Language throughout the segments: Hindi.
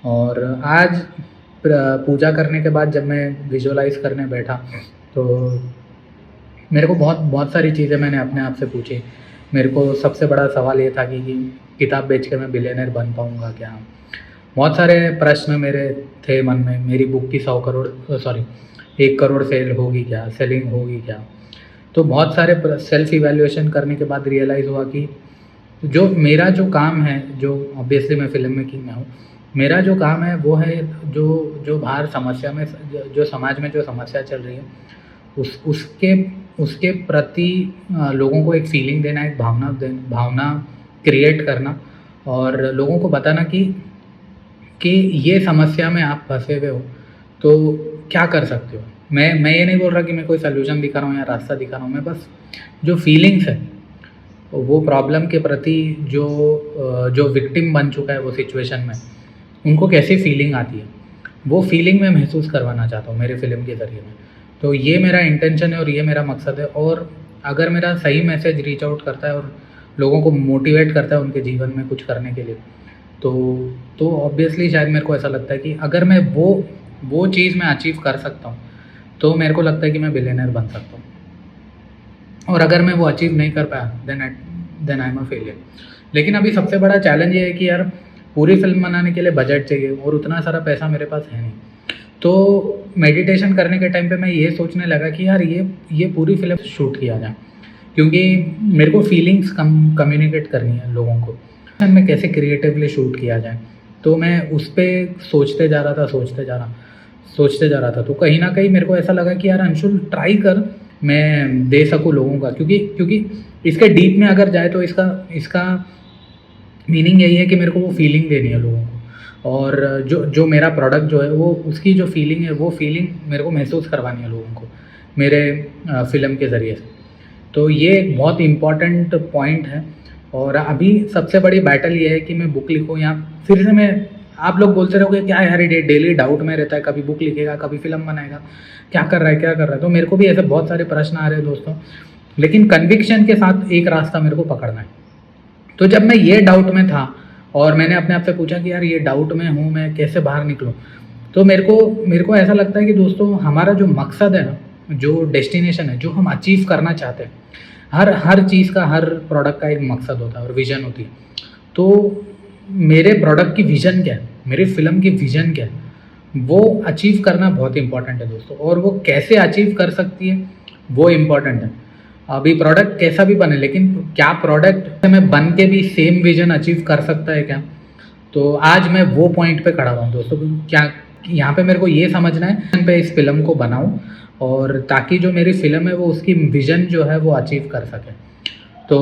और आज पूजा करने के बाद जब मैं विजुअलाइज़ करने बैठा, तो मेरे को बहुत बहुत सारी चीज़ें मैंने अपने आप से पूछी। मेरे को सबसे बड़ा सवाल ये था कि किताब बेच के मैं बिलियनर बन पाऊँगा क्या? बहुत सारे प्रश्न मेरे थे मन में। मेरी बुक की 100 करोड़, सॉरी, 1 करोड़ सेल होगी क्या? सेलिंग होगी क्या? तो बहुत सारे सेल्फ इवैल्यूएशन करने के बाद रियलाइज़ हुआ कि जो मेरा जो काम है, जो ऑब्वियसली मैं फ़िल्म मेकिंग में हूँ, मेरा जो काम है वो है जो जो बाहर समस्या में जो समाज में जो समस्या चल रही है, उसके उसके प्रति लोगों को एक फ़ीलिंग देना, एक भावना क्रिएट करना और लोगों को बताना कि ये समस्या में आप फँसे हुए हो, तो क्या कर सकते हो? मैं ये नहीं बोल रहा कि मैं कोई सॉल्यूशन दिखा रहा हूँ या रास्ता दिखा रहा हूँ, मैं बस जो फीलिंग्स है, वो प्रॉब्लम के प्रति जो विक्टिम बन चुका है वो सिचुएशन में, उनको कैसी फीलिंग आती है, वो फीलिंग मैं महसूस करवाना चाहता हूँ मेरे फ़िल्म के ज़रिए में। तो ये मेरा इंटेंशन है और ये मेरा मकसद है। और अगर मेरा सही मैसेज रीच आउट करता है और लोगों को मोटिवेट करता है उनके जीवन में कुछ करने के लिए, तो ऑब्वियसली शायद मेरे को ऐसा लगता है कि अगर मैं वो चीज़ मैं अचीव कर सकता हूँ, तो मेरे को लगता है कि मैं बिलियनर बन सकता हूँ। और अगर मैं वो अचीव नहीं कर पाया, then I am a failure. लेकिन अभी सबसे बड़ा चैलेंज ये है कि यार पूरी फ़िल्म बनाने के लिए बजट चाहिए और उतना सारा पैसा मेरे पास है नहीं। तो मेडिटेशन करने के टाइम पे मैं ये सोचने लगा कि यार ये पूरी फ़िल्म शूट किया जाए, क्योंकि मेरे को फीलिंग्स कम्युनिकेट करनी है लोगों को। मैं कैसे क्रिएटिवली शूट किया जाए, तो मैं उस पे सोचते जा रहा था। तो कहीं न कहीं मेरे को ऐसा लगा कि यार अंशुल ट्राई कर, मैं दे सकूँ लोगों का, क्योंकि इसके डीप में अगर जाए तो इसका मीनिंग यही है कि मेरे को वो फीलिंग देनी है लोगों को। और जो मेरा प्रोडक्ट जो है वो उसकी जो फीलिंग है, वो फीलिंग मेरे को महसूस करवानी है लोगों को मेरे फ़िल्म के ज़रिए से। तो ये एक बहुत इम्पॉर्टेंट पॉइंट है। और अभी सबसे बड़ी बैटल ये है कि मैं बुक लिखूँ या फिर से मैं, आप लोग बोलते रहोगे क्या यार ये डेली डाउट में रहता है, कभी बुक लिखेगा, कभी फ़िल्म बनाएगा, क्या कर रहा है? तो मेरे को भी ऐसे बहुत सारे प्रश्न आ रहे हैं दोस्तों, लेकिन कन्विक्शन के साथ एक रास्ता मेरे को पकड़ना है। तो जब मैं ये डाउट में था और मैंने अपने आप से पूछा कि यार ये डाउट में हूँ, मैं कैसे बाहर निकलूँ? तो मेरे को ऐसा लगता है कि दोस्तों हमारा जो मकसद है ना, जो डेस्टिनेशन है, जो हम अचीव करना चाहते हैं, हर चीज़ का, हर प्रोडक्ट का एक मकसद होता है और विज़न होती है। तो मेरे प्रोडक्ट की विज़न क्या है, मेरी फ़िल्म की विज़न क्या है, वो अचीव करना बहुत इम्पोर्टेंट है दोस्तों। और वो कैसे अचीव कर सकती है, वो इम्पोर्टेंट है। अभी प्रोडक्ट कैसा भी बने, लेकिन क्या प्रोडक्ट में बन के भी सेम विज़न अचीव कर सकता है क्या? तो आज मैं वो पॉइंट पे खड़ा हुआ हूँ दोस्तों। क्या यहाँ पे मेरे को ये समझना है पे इस फ़िल्म को बनाऊँ, और ताकि जो मेरी फ़िल्म है वो उसकी विज़न जो है वो अचीव कर सके। तो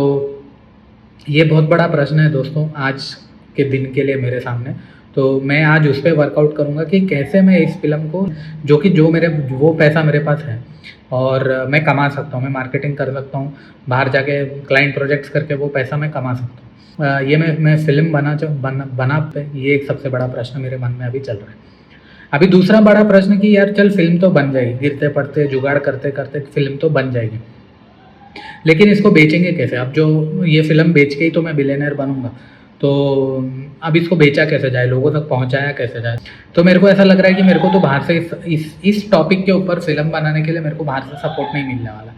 ये बहुत बड़ा प्रश्न है दोस्तों आज के दिन के लिए मेरे सामने। तो मैं आज उस पे वर्कआउट करूँगा कि कैसे मैं इस फ़िल्म को, जो मेरे वो पैसा मेरे पास है और मैं कमा सकता हूँ, मैं मार्केटिंग कर सकता हूँ, बाहर जाके क्लाइंट प्रोजेक्ट्स करके वो पैसा मैं कमा सकता हूँ। ये मैं फ़िल्म बना पे, ये एक सबसे बड़ा प्रश्न मेरे मन में अभी चल रहा है। अभी दूसरा बड़ा प्रश्न कि यार चल फ़िल्म तो बन जाएगी, गिरते पड़ते जुगाड़ करते करते फ़िल्म तो बन जाएगी, लेकिन इसको बेचेंगे कैसे? अब जो ये फ़िल्म बेच के ही तो मैं बिलियनर बनूँगा, तो अब इसको बेचा कैसे जाए, लोगों तक पहुँचाया कैसे जाए? तो मेरे को ऐसा लग रहा है कि मेरे को तो बाहर से इस टॉपिक के ऊपर फ़िल्म बनाने के लिए मेरे को बाहर से सपोर्ट नहीं मिलने वाला,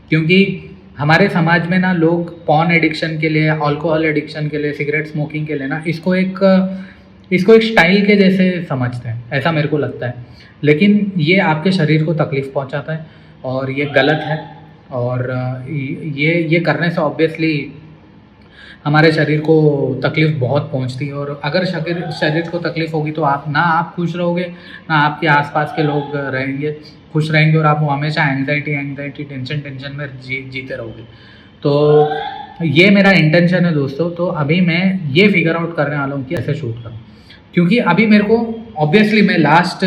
क्योंकि हमारे समाज में ना लोग पॉर्न एडिक्शन के लिए, अल्कोहल एडिक्शन के लिए, सिगरेट स्मोकिंग के लिए ना इसको एक स्टाइल के जैसे समझते हैं, ऐसा मेरे को लगता है। लेकिन ये आपके शरीर को तकलीफ़ पहुँचाता है और ये गलत है। और ये करने से ऑब्वियसली हमारे शरीर को तकलीफ़ बहुत पहुंचती है। और अगर शरीर को तकलीफ़ होगी तो आप खुश रहोगे, ना आपके आसपास के लोग खुश रहेंगे, और आप वो हमेशा एंग्जाइटी, टेंशन में जीते रहोगे। तो ये मेरा इंटेंशन है दोस्तों। तो अभी मैं ये फिगर आउट करने वाला हूँ कि ऐसे शूट करूँ, क्योंकि अभी मेरे को ऑब्वियसली मैं लास्ट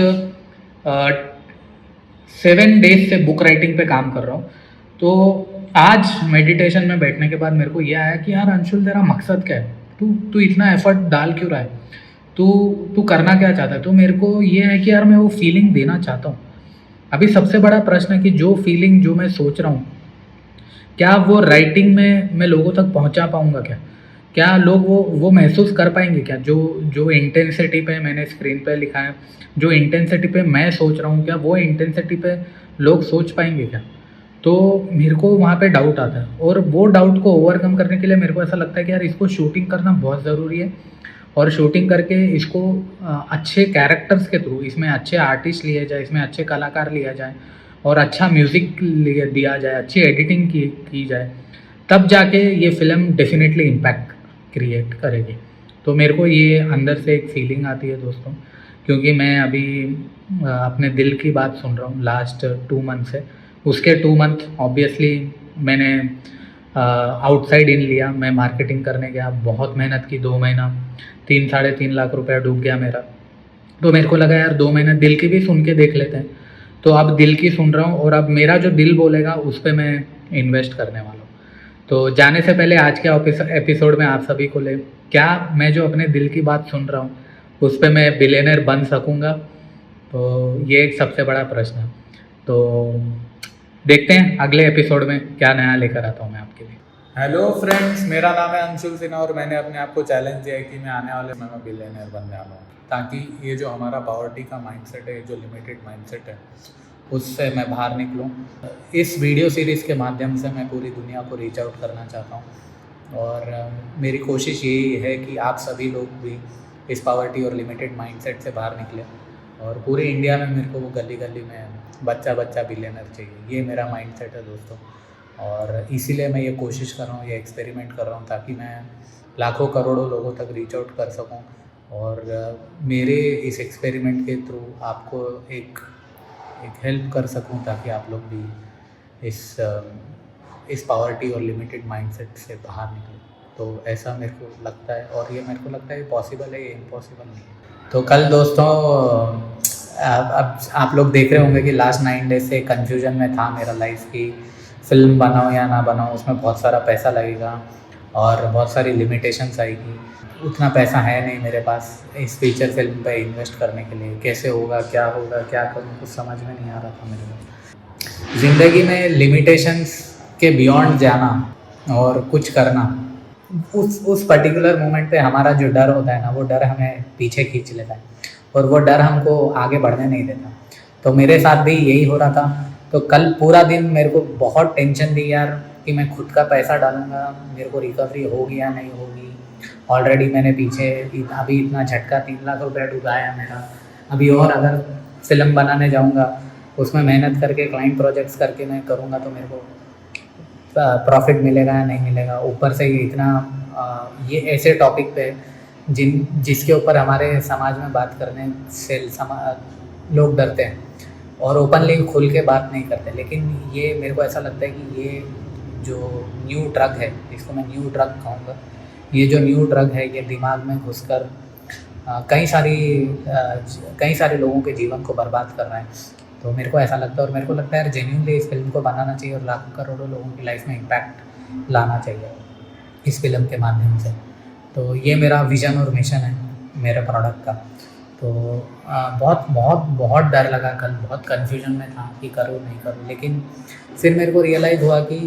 7 डेज़ से बुक राइटिंग पे काम कर रहा हूँ। तो आज मेडिटेशन में बैठने के बाद मेरे को ये आया कि यार अंशुल तेरा मकसद क्या है? तू इतना एफर्ट डाल क्यों रहा है? तू करना क्या चाहता है? तो मेरे को ये है कि यार मैं वो फीलिंग देना चाहता हूँ। अभी सबसे बड़ा प्रश्न है कि जो फीलिंग जो मैं सोच रहा हूँ, क्या वो राइटिंग में मैं लोगों तक पहुँचा पाऊँगा क्या? क्या लोग वो महसूस कर पाएंगे क्या, जो जो इंटेंसिटी पे मैंने स्क्रीन पे लिखा है, जो इंटेंसिटी पे मैं सोच रहा हूँ, क्या वो इंटेंसिटी पे लोग सोच पाएंगे क्या? तो मेरे को वहाँ पे डाउट आता है, और वो डाउट को ओवरकम करने के लिए मेरे को ऐसा लगता है कि यार इसको शूटिंग करना बहुत ज़रूरी है, और शूटिंग करके इसको अच्छे कैरेक्टर्स के थ्रू इसमें अच्छे आर्टिस्ट लिए जाए, इसमें अच्छे कलाकार लिया जाए, और अच्छा म्यूज़िक दिया जाए, अच्छी एडिटिंग की जाए, तब जाके ये फ़िल्म डेफिनेटली इम्पैक्ट क्रिएट करेगी। तो मेरे को ये अंदर से एक फीलिंग आती है दोस्तों, क्योंकि मैं अभी अपने दिल की बात सुन रहा हूँ लास्ट 2 मंथ से। उसके 2 मंथ ऑब्वियसली मैंने आउटसाइड इन लिया, मैं मार्केटिंग करने गया, बहुत मेहनत की, 2 महीना 3 साढ़े 3 लाख रुपया डूब गया मेरा। तो मेरे को लगा यार 2 महीने दिल की भी सुन के देख लेते हैं। तो अब दिल की सुन रहा हूँ, और अब मेरा जो दिल बोलेगा उस पे मैं इन्वेस्ट करने वाला हूँ। तो जाने से पहले आज के एपिसोड में आप सभी को ले, क्या मैं जो अपने दिल की बात सुन रहा हूँ उस पे मैं बिलियनर बन सकूँगा? तो ये एक सबसे बड़ा प्रश्न है। तो देखते हैं अगले एपिसोड में क्या नया लेकर आता हूँ मैं आपके लिए। हेलो फ्रेंड्स, मेरा नाम है अंशुल सिन्हा और मैंने अपने आप को चैलेंज दिया है कि मैं आने वाले समय में बिलियनर बनने वाला हूँ, ताकि ये जो हमारा पॉवर्टी का माइंडसेट है, जो लिमिटेड माइंडसेट है, उससे मैं बाहर निकलूँ। इस वीडियो सीरीज़ के माध्यम से मैं पूरी दुनिया को रीच आउट करना चाहता हूँ, और मेरी कोशिश यही है कि आप सभी लोग भी इस पॉवर्टी और लिमिटेड माइंडसेट से बाहर निकलें, और पूरे इंडिया में मेरे को वो गली गली में बच्चा बच्चा बिलियनर चाहिए। ये मेरा माइंडसेट है दोस्तों, और इसीलिए मैं ये कोशिश कर रहा हूँ, ये एक्सपेरिमेंट कर रहा हूँ, ताकि मैं लाखों करोड़ों लोगों तक रीच आउट कर सकूँ, और मेरे इस एक्सपेरिमेंट के थ्रू आपको एक हेल्प कर सकूँ, ताकि आप लोग भी इस पॉवर्टी और लिमिटेड माइंडसेट से बाहर निकलें। तो ऐसा मेरे को लगता है, और ये मेरे को लगता है ये पॉसिबल है, ये इम्पॉसिबल नहीं है। तो कल दोस्तों अब आप लोग देख रहे होंगे कि लास्ट 9 डेज से कन्फ्यूजन में था मेरा लाइफ की फ़िल्म बनाऊँ या ना बनाऊँ, उसमें बहुत सारा पैसा लगेगा और बहुत सारी लिमिटेशंस आएगी। उतना पैसा है नहीं मेरे पास इस फीचर फिल्म पे इन्वेस्ट करने के लिए। कैसे होगा, क्या करूँ, कुछ समझ में नहीं आ रहा था मेरे को। ज़िंदगी में लिमिटेशंस के बियॉन्ड जाना और कुछ करना, उस पर्टिकुलर मोमेंट पे हमारा जो डर होता है ना, वो डर हमें पीछे खींच लेता है, और वो डर हमको आगे बढ़ने नहीं देता। तो मेरे साथ भी यही हो रहा था। तो कल पूरा दिन मेरे को बहुत टेंशन थी यार, कि मैं खुद का पैसा डालूँगा, मेरे को रिकवरी होगी या नहीं होगी। ऑलरेडी मैंने पीछे अभी इतना झटका 3 लाख रुपया डुबाया मेरा। अभी और अगर फ़िल्म बनाने जाऊँगा, उसमें मेहनत करके क्लाइंट प्रोजेक्ट्स करके मैं करूँगा, तो मेरे को प्रॉफिट मिलेगा या नहीं मिलेगा। ऊपर से इतना ये ऐसे टॉपिक पे जिसके ऊपर हमारे समाज में बात करने से लोग डरते हैं, और ओपनली खुल के बात नहीं करते। लेकिन ये मेरे को ऐसा लगता है कि ये जो न्यू ड्रग है, इसको मैं न्यू ड्रग कहूँगा, ये जो न्यू ड्रग है, ये दिमाग में घुसकर कई सारे लोगों के जीवन को बर्बाद कर रहा है। तो मेरे को ऐसा लगता है, और मेरे को लगता है यार जेन्युइनली इस फिल्म को बनाना चाहिए, और लाखों करोड़ों लोगों की लाइफ में इम्पैक्ट लाना चाहिए इस फिल्म के माध्यम से। तो ये मेरा विज़न और मिशन है मेरे प्रोडक्ट का। तो बहुत बहुत बहुत डर लगा कल, बहुत कन्फ्यूजन में था कि करूँ नहीं करूँ। लेकिन फिर मेरे को रियलाइज़ हुआ कि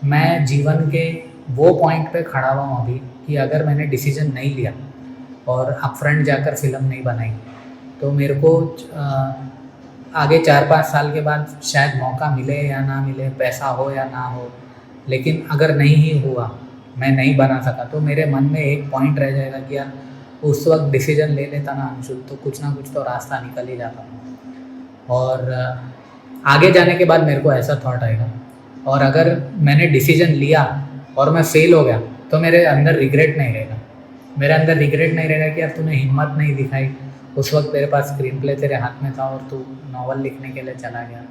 मैं जीवन के वो पॉइंट पे खड़ा हुआ हूँ अभी, कि अगर मैंने डिसीजन नहीं लिया और अपफ्रंट जाकर फ़िल्म नहीं बनाई, तो मेरे को आगे 4-5 साल के बाद शायद मौका मिले या ना मिले, पैसा हो या ना हो, लेकिन अगर नहीं ही हुआ, मैं नहीं बना सका, तो मेरे मन में एक पॉइंट रह जाएगा कि यार उस वक्त डिसीजन ले लेता ना अंशुल, तो कुछ ना कुछ तो रास्ता निकल ही जाता। और आगे जाने के बाद मेरे को ऐसा थॉट आएगा, और अगर मैंने डिसीजन लिया और मैं फेल हो गया, तो मेरे अंदर रिग्रेट नहीं रहेगा। मेरे अंदर रिग्रेट नहीं रहेगा कि यार तूने हिम्मत नहीं दिखाई, उस वक्त तेरे पास स्क्रीन प्ले तेरे हाथ में था और तू नॉवल लिखने के लिए चला गया,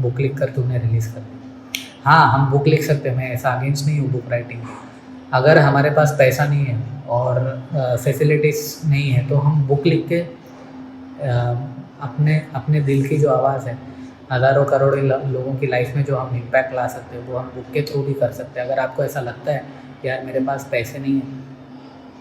बुक लिख कर तूने रिलीज़ कर दी। हाँ, हम बुक लिख सकते हैं, मैं ऐसा अगेंस्ट नहीं हूँ बुक राइटिंग। अगर हमारे पास पैसा नहीं है और फैसिलिटीज़ नहीं है, तो हम बुक लिख के अपने दिल की जो आवाज़ है, हज़ारों करोड़ों लोगों की लाइफ में जो हम इम्पैक्ट ला सकते हैं, वो हम बुक के थ्रू भी कर सकते हैं। अगर आपको ऐसा लगता है कि यार मेरे पास पैसे नहीं है,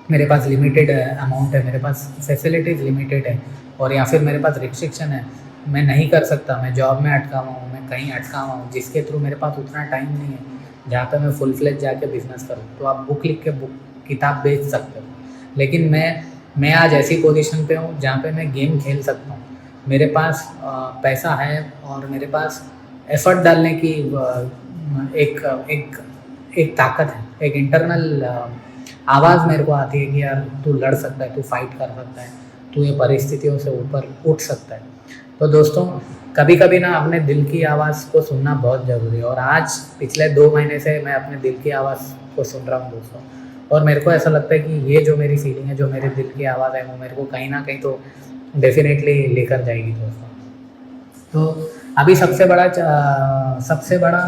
मेरे पास लिमिटेड अमाउंट है, मेरे पास फैसिलिटीज़ लिमिटेड है, और या फिर मेरे पास रिस्ट्रिक्शन है, मैं नहीं कर सकता, मैं जॉब में अटका हुआ हूँ, मैं कहीं अटका हुआ हूँ जिसके थ्रू मेरे पास उतना टाइम नहीं है जहाँ पे मैं फुल फ्लेज जाके बिजनेस करूँ, तो आप बुक लिख के बुक किताब बेच सकते हो। लेकिन मैं आज ऐसी पोजीशन पे हूँ जहाँ पे मैं गेम खेल सकता हूँ। मेरे पास पैसा है और मेरे पास एफर्ट डालने की एक एक एक ताकत है, एक इंटरनल आवाज़ मेरे को आती है कि यार तू लड़ सकता है, तू फाइट कर सकता है, तू ये परिस्थितियों से ऊपर उठ सकता है। तो दोस्तों, कभी कभी ना अपने दिल की आवाज़ को सुनना बहुत ज़रूरी है, और आज पिछले 2 महीने से मैं अपने दिल की आवाज़ को सुन रहा हूँ दोस्तों। और मेरे को ऐसा लगता है कि ये जो मेरी फीलिंग है, जो मेरे दिल की आवाज़ है, वो मेरे को कहीं ना कहीं तो डेफिनेटली लेकर जाएगी दोस्तों। तो अभी सबसे बड़ा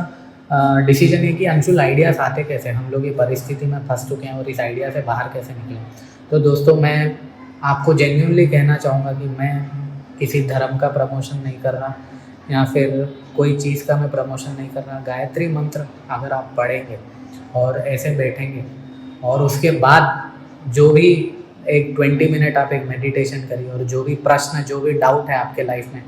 डिसीजन ये कि अंशुल आइडियाज़ आते कैसे, हम लोग ये परिस्थिति में फंस चुके हैं और इस आइडिया से बाहर कैसे निकलें। तो दोस्तों, मैं आपको जेन्युइनली कहना चाहूँगा कि मैं किसी धर्म का प्रमोशन नहीं कर रहा या फिर कोई चीज़ का मैं प्रमोशन नहीं कर रहा। गायत्री मंत्र अगर आप पढ़ेंगे और ऐसे बैठेंगे और उसके बाद जो भी एक 20 मिनट आप एक मेडिटेशन करिए, और जो भी प्रश्न, जो भी डाउट है आपके लाइफ में,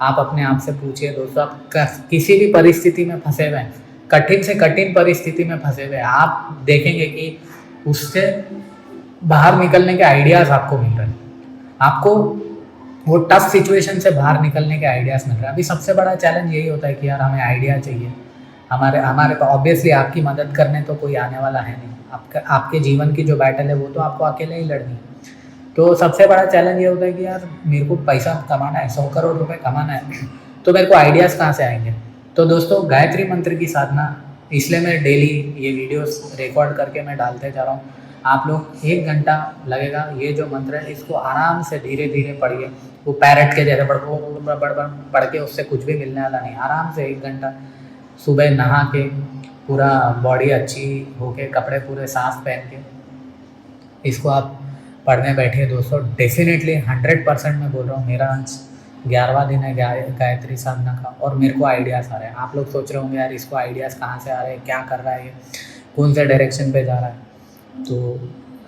आप अपने आप से पूछिए दोस्तों। आप किसी भी परिस्थिति में फंसे हुए हैं, कठिन से कठिन परिस्थिति में फंसे हुए हैं, आप देखेंगे कि उससे बाहर निकलने के आइडियाज़ आपको मिल रहे हैं। आपको वो टफ सिचुएशन से बाहर निकलने के आइडियाज़ मिल रहे हैं। अभी सबसे बड़ा चैलेंज यही होता है कि यार हमें आइडिया चाहिए। हमारे पास ऑब्वियसली आपकी मदद करने तो कोई आने वाला है नहीं। आपके जीवन की जो बैटल है वो तो आपको अकेले ही लड़नी है। तो सबसे बड़ा चैलेंज ये होता है कि यार मेरे को पैसा कमाना है, 100 करोड़ रुपए कमाना है, तो मेरे को आइडियाज़ कहाँ से आएंगे। तो दोस्तों, गायत्री मंत्र की साधना, इसलिए मैं डेली ये वीडियोस रिकॉर्ड करके मैं डालते जा रहा हूँ। आप लोग 1 घंटा लगेगा, ये जो मंत्र है इसको आराम से धीरे धीरे पढ़िए। वो पैरट के जैसे पढ़ के उससे कुछ भी मिलने वाला नहीं। आराम से 1 घंटा सुबह नहा के, पूरा बॉडी अच्छी होके, कपड़े पूरे साफ पहन के इसको आप पढ़ने बैठिए दोस्तों। डेफिनेटली 100% मैं बोल रहा हूँ, मेरा आज 11वां दिन है गायत्री साधना का, और मेरे को आइडियाज़ आ रहे हैं। आप लोग सोच रहे होंगे यार इसको आइडियाज़ कहाँ से आ रहे हैं, क्या कर रहा है ये, कौन से डायरेक्शन पे जा रहा है। तो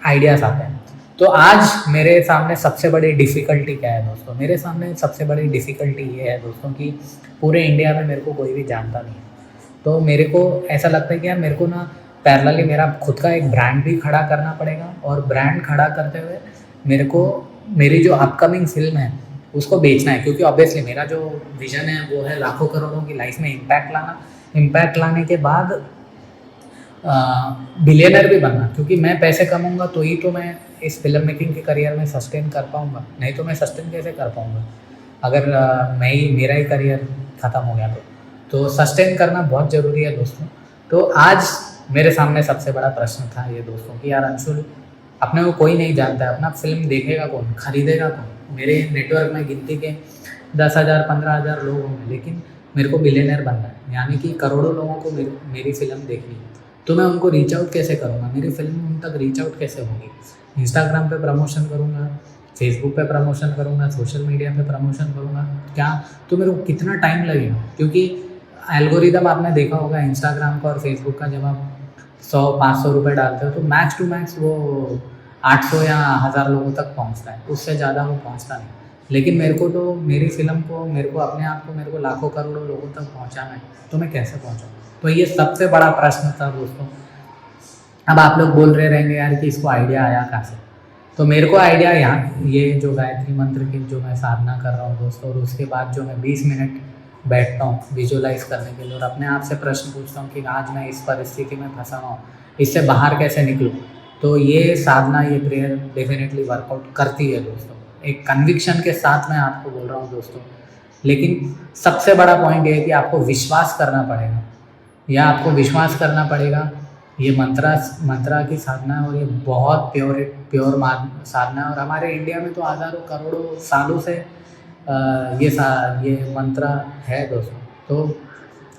आइडियाज़ आते हैं। तो आज मेरे सामने सबसे बड़ी डिफ़िकल्टी क्या है दोस्तों? मेरे सामने सबसे बड़ी डिफ़िकल्टी ये है दोस्तों कि पूरे इंडिया में मेरे को कोई भी जानता नहीं है। तो मेरे को ऐसा लगता है कि यार मेरे को ना पैरेलली मेरा खुद का एक ब्रांड भी खड़ा करना पड़ेगा, और ब्रांड खड़ा करते हुए मेरे को मेरी जो अपकमिंग फिल्म है उसको बेचना है। क्योंकि ऑब्वियसली मेरा जो विज़न है वो है लाखों करोड़ों की लाइफ में इम्पैक्ट लाना। इम्पैक्ट लाने के बाद बिलियनर भी बनना, क्योंकि मैं पैसे कमाऊंगा तो ही तो मैं इस फिल्म मेकिंग के करियर में सस्टेन कर पाऊंगा, नहीं तो मैं सस्टेन कैसे कर पाऊंगा अगर मेरा ही करियर ख़त्म हो गया तो सस्टेन करना बहुत ज़रूरी है दोस्तों। तो आज मेरे सामने सबसे बड़ा प्रश्न था ये दोस्तों कि यार अंशुल, अपने को कोई नहीं जानता है, अपना फिल्म देखेगा कौन, खरीदेगा कौन। मेरे नेटवर्क में गिनती के 10,000 15,000 लोग होंगे, लेकिन मेरे को बिलियनर बनना है, यानी कि करोड़ों लोगों को मेरी फिल्म देखनी है। तो मैं उनको रीच आउट कैसे करूँगा, मेरी फिल्म उन तक रीच आउट कैसे होगी? इंस्टाग्राम पे प्रमोशन करूँगा, फेसबुक पे प्रमोशन करूँगा, सोशल मीडिया पे प्रमोशन करूँगा क्या? तो मेरे को कितना टाइम लगेगा? क्योंकि एल्गोरिदम आपने देखा होगा इंस्टाग्राम का और फेसबुक का, जब आप 100-500 रुपये डालते हो तो मैक्स टू मैक्स वो 800 या 1000 लोगों तक पहुंचता है, उससे ज़्यादा वो पहुंचता नहीं। लेकिन मेरे को तो मेरी फिल्म को, मेरे को अपने आप को, मेरे को लाखों करोड़ों लोगों तक पहुंचाना है, तो मैं कैसे पहुंचाऊँ? तो ये सबसे बड़ा प्रश्न था दोस्तों। अब आप लोग बोल रहे रहेंगे यार कि इसको आइडिया आया कहाँ से? तो मेरे को आइडिया यहाँ, ये जो गायत्री मंत्र की जो मैं साधना कर रहा हूँ दोस्तों, और उसके बाद जो मैं 20 मिनट बैठता हूँ विजुअलाइज करने के लिए और अपने आप से प्रश्न पूछता हूँ कि आज मैं इस परिस्थिति में फंसा हुआ हूँ, इससे बाहर कैसे निकलूँ। तो ये साधना, ये प्रेयर डेफिनेटली वर्कआउट करती है दोस्तों। एक कन्विक्शन के साथ मैं आपको बोल रहा हूँ दोस्तों। लेकिन सबसे बड़ा पॉइंट ये है कि आपको विश्वास करना पड़ेगा, या आपको विश्वास करना पड़ेगा ये मंत्रा की साधना है, और ये बहुत प्योर साधना है। और हमारे इंडिया में तो हज़ारों करोड़ों सालों से ये मंत्र है दोस्तों। तो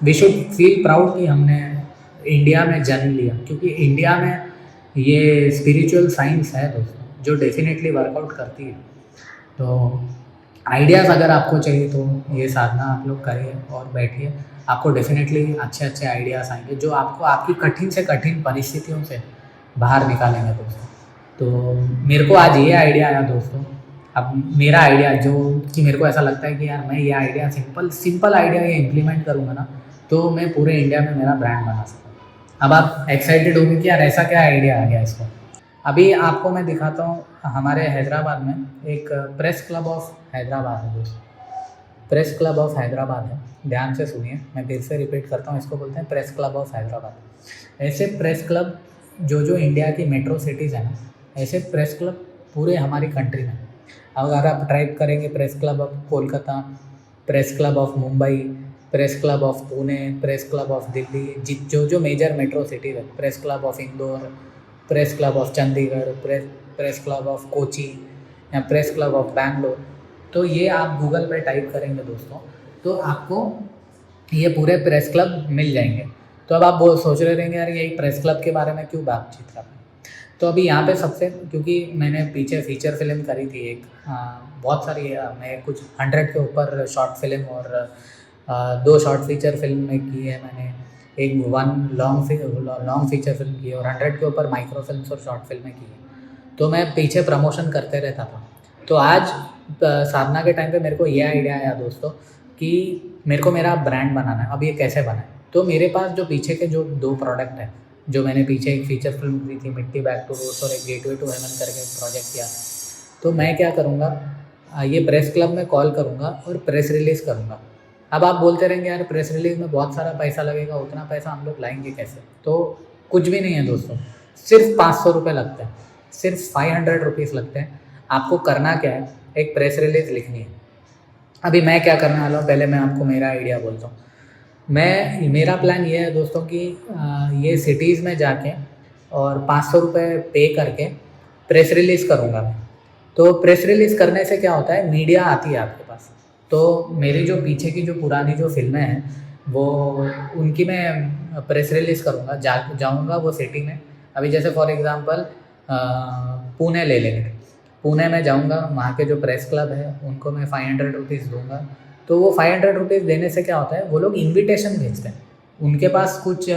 वी शुड फील प्राउड कि हमने इंडिया में जन्म लिया, क्योंकि इंडिया में ये स्पिरिचुअल साइंस है दोस्तों जो डेफिनेटली वर्कआउट करती है। तो आइडियाज़ अगर आपको चाहिए तो ये साधना आप लोग करिए और बैठिए, आपको डेफिनेटली अच्छे अच्छे आइडियाज़ आएंगे जो आपको आपकी कठिन से कठिन परिस्थितियों से बाहर निकालेंगे दोस्तों। तो मेरे को आज ये आइडिया आया दोस्तों। अब मेरा आइडिया जो कि मेरे को ऐसा लगता है कि यार मैं ये आइडिया सिंपल आइडिया ये इम्प्लीमेंट करूँगा ना, तो मैं पूरे इंडिया में मेरा ब्रांड बना सकता हूँ। अब आप एक्साइटेड होंगे कि यार ऐसा क्या आइडिया आ गया इसको। अभी आपको मैं दिखाता हूँ, हमारे हैदराबाद में एक प्रेस क्लब ऑफ हैदराबाद है दोस्तों, प्रेस क्लब ऑफ हैदराबाद है। ध्यान से सुनिए, मैं फिर से रिपीट करता हूँ, इसको बोलते हैं प्रेस क्लब ऑफ हैदराबाद। ऐसे प्रेस क्लब जो इंडिया की मेट्रो सिटीज़ है ना, ऐसे प्रेस क्लब पूरे हमारी कंट्री में। अगर आप टाइप करेंगे press club of Kolkata, press club of Mumbai, press club of Pune, press club of Delhi, जो मेजर मेट्रो सिटीज़ है, press club of Indore, press club of Chandigarh, press club of Kochi या प्रेस क्लब ऑफ बैंगलोर, तो ये आप गूगल पे टाइप करेंगे दोस्तों, तो आपको ये पूरे प्रेस क्लब मिल जाएंगे। तो अब आप वो सोच रहे रहेंगे यार यही प्रेस क्लब के बारे में क्यों बातचीत कर रहे हैं। तो अभी यहाँ पे सबसे, क्योंकि मैंने पीछे फीचर फिल्म करी थी एक, बहुत सारी, मैं कुछ 100 के ऊपर शॉर्ट फिल्म और 2 शॉर्ट फीचर फिल्म में की है मैंने, एक 1 लॉन्ग फीचर फिल्म की है और 100 के ऊपर माइक्रो फिल्म्स और शॉर्ट फिल्में की है। तो मैं पीछे प्रमोशन करते रहता था। तो आज साधना के टाइम पे मेरे को ये आइडिया आया दोस्तों कि मेरे को मेरा ब्रांड बनाना है। अब ये कैसे बनाए, तो मेरे पास जो पीछे के जो 2 प्रोडक्ट हैं, जो मैंने पीछे एक फीचर फिल्म की थी मिट्टी बैक टू रूट्स और एक गेटवे टू हेवन करके एक प्रोजेक्ट किया, तो मैं क्या करूँगा, ये प्रेस क्लब में कॉल करूँगा और प्रेस रिलीज़ करूँगा। अब आप बोलते रहेंगे यार प्रेस रिलीज़ में बहुत सारा पैसा लगेगा, उतना पैसा हम लोग लाएंगे कैसे। तो कुछ भी नहीं है दोस्तों, सिर्फ 500 रुपये लगते हैं, सिर्फ 500 रुपीज़ लगते हैं। आपको करना क्या है, एक प्रेस रिलीज़ लिखनी है। अभी मैं क्या करने वाला हूँ, पहले मैं आपको मेरा आइडिया बोलता हूँ। मेरा प्लान ये है दोस्तों कि ये सिटीज़ में जाके और 500 रुपये पे करके प्रेस रिलीज़ करूँगा मैं। तो प्रेस रिलीज़ करने से क्या होता है, मीडिया आती है आपके पास। तो मेरी जो पीछे की जो पुरानी जो फिल्में हैं वो उनकी मैं प्रेस रिलीज़ करूँगा, जाऊँगा वो सिटी में। अभी जैसे फॉर एग्ज़ाम्पल पुणे ले लेंगे, पुणे में जाऊँगा, वहाँ के जो प्रेस क्लब है उनको मैं 500 रुपीज़ दूँगा। तो वो 500 रुपीज़ देने से क्या होता है, वो लोग इन्विटेशन भेजते हैं। उनके पास कुछ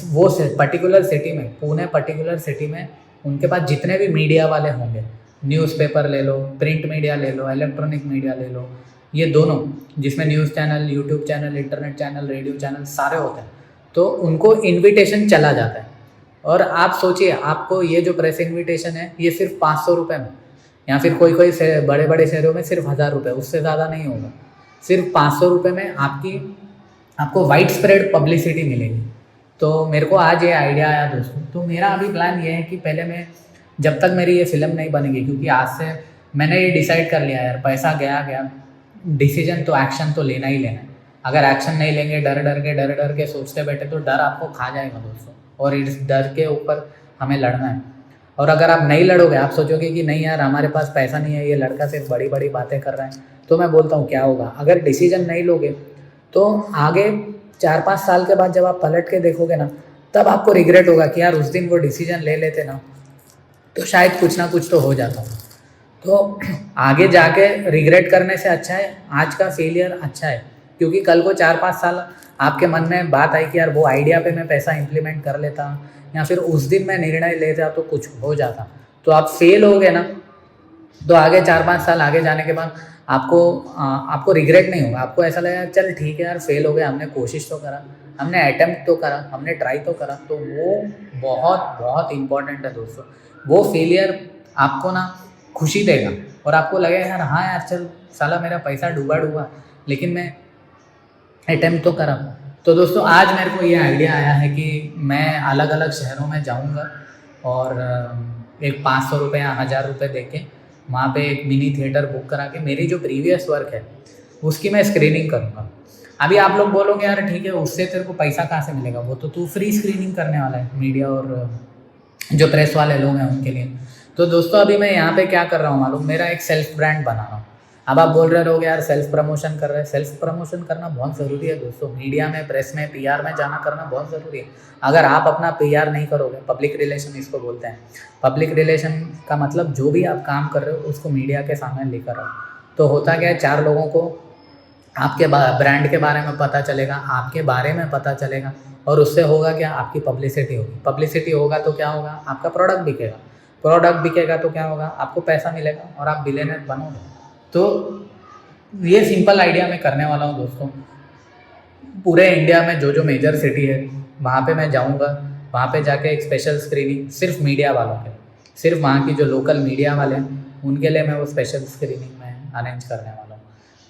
वो पर्टिकुलर सिटी में, पुणे पर्टिकुलर सिटी में उनके पास जितने भी मीडिया वाले होंगे, न्यूज़पेपर ले लो, प्रिंट मीडिया ले लो, इलेक्ट्रॉनिक मीडिया ले लो, ये दोनों जिसमें news channel, YouTube channel, internet channel, radio channel सारे होते हैं, तो उनको इन्विटेशन चला जाता है। और आप सोचिए, आपको ये जो प्रेस इन्विटेशन है ये सिर्फ 500 रुपये में, या फिर कोई बड़े बड़े शहरों में सिर्फ 1000 रुपये, उससे ज़्यादा नहीं होगा, सिर्फ 500 रुपये में आपको वाइड स्प्रेड पब्लिसिटी मिलेगी। तो मेरे को आज ये आइडिया आया दोस्तों। तो मेरा अभी प्लान ये है कि पहले मैं, जब तक मेरी ये फिल्म नहीं बनेगी, क्योंकि आज से मैंने ये डिसाइड कर लिया यार, पैसा गया, डिसीजन तो एक्शन तो लेना ही लेना है। अगर एक्शन नहीं लेंगे, डर के सोचते बैठे, तो डर आपको खा जाएगा दोस्तों, और इस डर के ऊपर हमें लड़ना है। और अगर आप नहीं लड़ोगे, आप सोचोगे कि नहीं यार हमारे पास पैसा नहीं है, ये लड़का सिर्फ बड़ी बड़ी बातें कर रहा है, तो मैं बोलता हूँ क्या होगा, अगर डिसीजन नहीं लोगे तो आगे 4-5 साल के बाद जब आप पलट के देखोगे ना, तब आपको रिग्रेट होगा कि यार उस दिन वो डिसीजन ले लेते ना, तो शायद कुछ ना कुछ तो हो जाता। तो आगे जाके रिग्रेट करने से अच्छा है आज का फेलियर अच्छा है, क्योंकि कल को 4-5 साल आपके मन में बात आई कि यार वो आइडिया पे मैं पैसा इम्प्लीमेंट कर लेता, या फिर उस दिन मैं निर्णय लेता तो कुछ हो जाता। तो आप फेल हो गए ना, तो आगे 4-5 साल आगे जाने के बाद आपको रिग्रेट नहीं होगा। आपको ऐसा लगेगा चल ठीक है यार, फेल हो गया, हमने कोशिश तो करा, हमने अटेम्प्ट तो करा, हमने ट्राई तो करा। तो वो बहुत बहुत इम्पॉर्टेंट है दोस्तों। वो फेलियर आपको ना खुशी देगा और आपको लगेगा यार हाँ यार चल साला मेरा पैसा डूबा, लेकिन मैं अटेम्प्ट तो करा। तो दोस्तों आज मेरे को ये आइडिया आया है कि मैं अलग अलग शहरों में जाऊंगा और एक 500 रुपये या 1000 रुपये दे के वहाँ पे एक मिनी थिएटर बुक करा के मेरी जो प्रीवियस वर्क है उसकी मैं स्क्रीनिंग करूँगा। अभी आप लोग बोलोगे यार ठीक है, उससे तेरे को पैसा कहाँ से मिलेगा, वो तो तू फ्री स्क्रीनिंग करने वाला है मीडिया और जो प्रेस वाले लोग हैं उनके लिए। तो दोस्तों अभी मैं यहाँ पे क्या कर रहा हूँ मालूम, मेरा एक सेल्फ ब्रांड बना रहा हूँ। अब आप बोल रहे रहोगे यार सेल्फ प्रमोशन कर रहे हैं, सेल्फ प्रमोशन करना बहुत ज़रूरी है दोस्तों। मीडिया में, प्रेस में, पीआर में जाना करना बहुत ज़रूरी है। अगर आप अपना पीआर नहीं करोगे, पब्लिक रिलेशन इसको बोलते हैं, पब्लिक रिलेशन का मतलब जो भी आप काम कर रहे हो उसको मीडिया के सामने लेकर आओ। तो होता क्या है, 4 लोगों को आपके ब्रांड के बारे में पता चलेगा, आपके बारे में पता चलेगा, और उससे होगा क्या, आपकी पब्लिसिटी होगी। पब्लिसिटी होगा तो क्या होगा, आपका प्रोडक्ट बिकेगा, प्रोडक्ट बिकेगा तो क्या होगा, आपको पैसा मिलेगा और आप बिलियनर बनोगे। तो ये सिंपल आइडिया मैं करने वाला हूँ दोस्तों। पूरे इंडिया में जो मेजर सिटी है वहाँ पे मैं जाऊँगा, वहाँ पे जाके एक स्पेशल स्क्रीनिंग सिर्फ मीडिया वालों के लिए, सिर्फ वहाँ की जो लोकल मीडिया वाले हैं उनके लिए मैं वो स्पेशल स्क्रीनिंग में अरेंज करने वाला हूँ।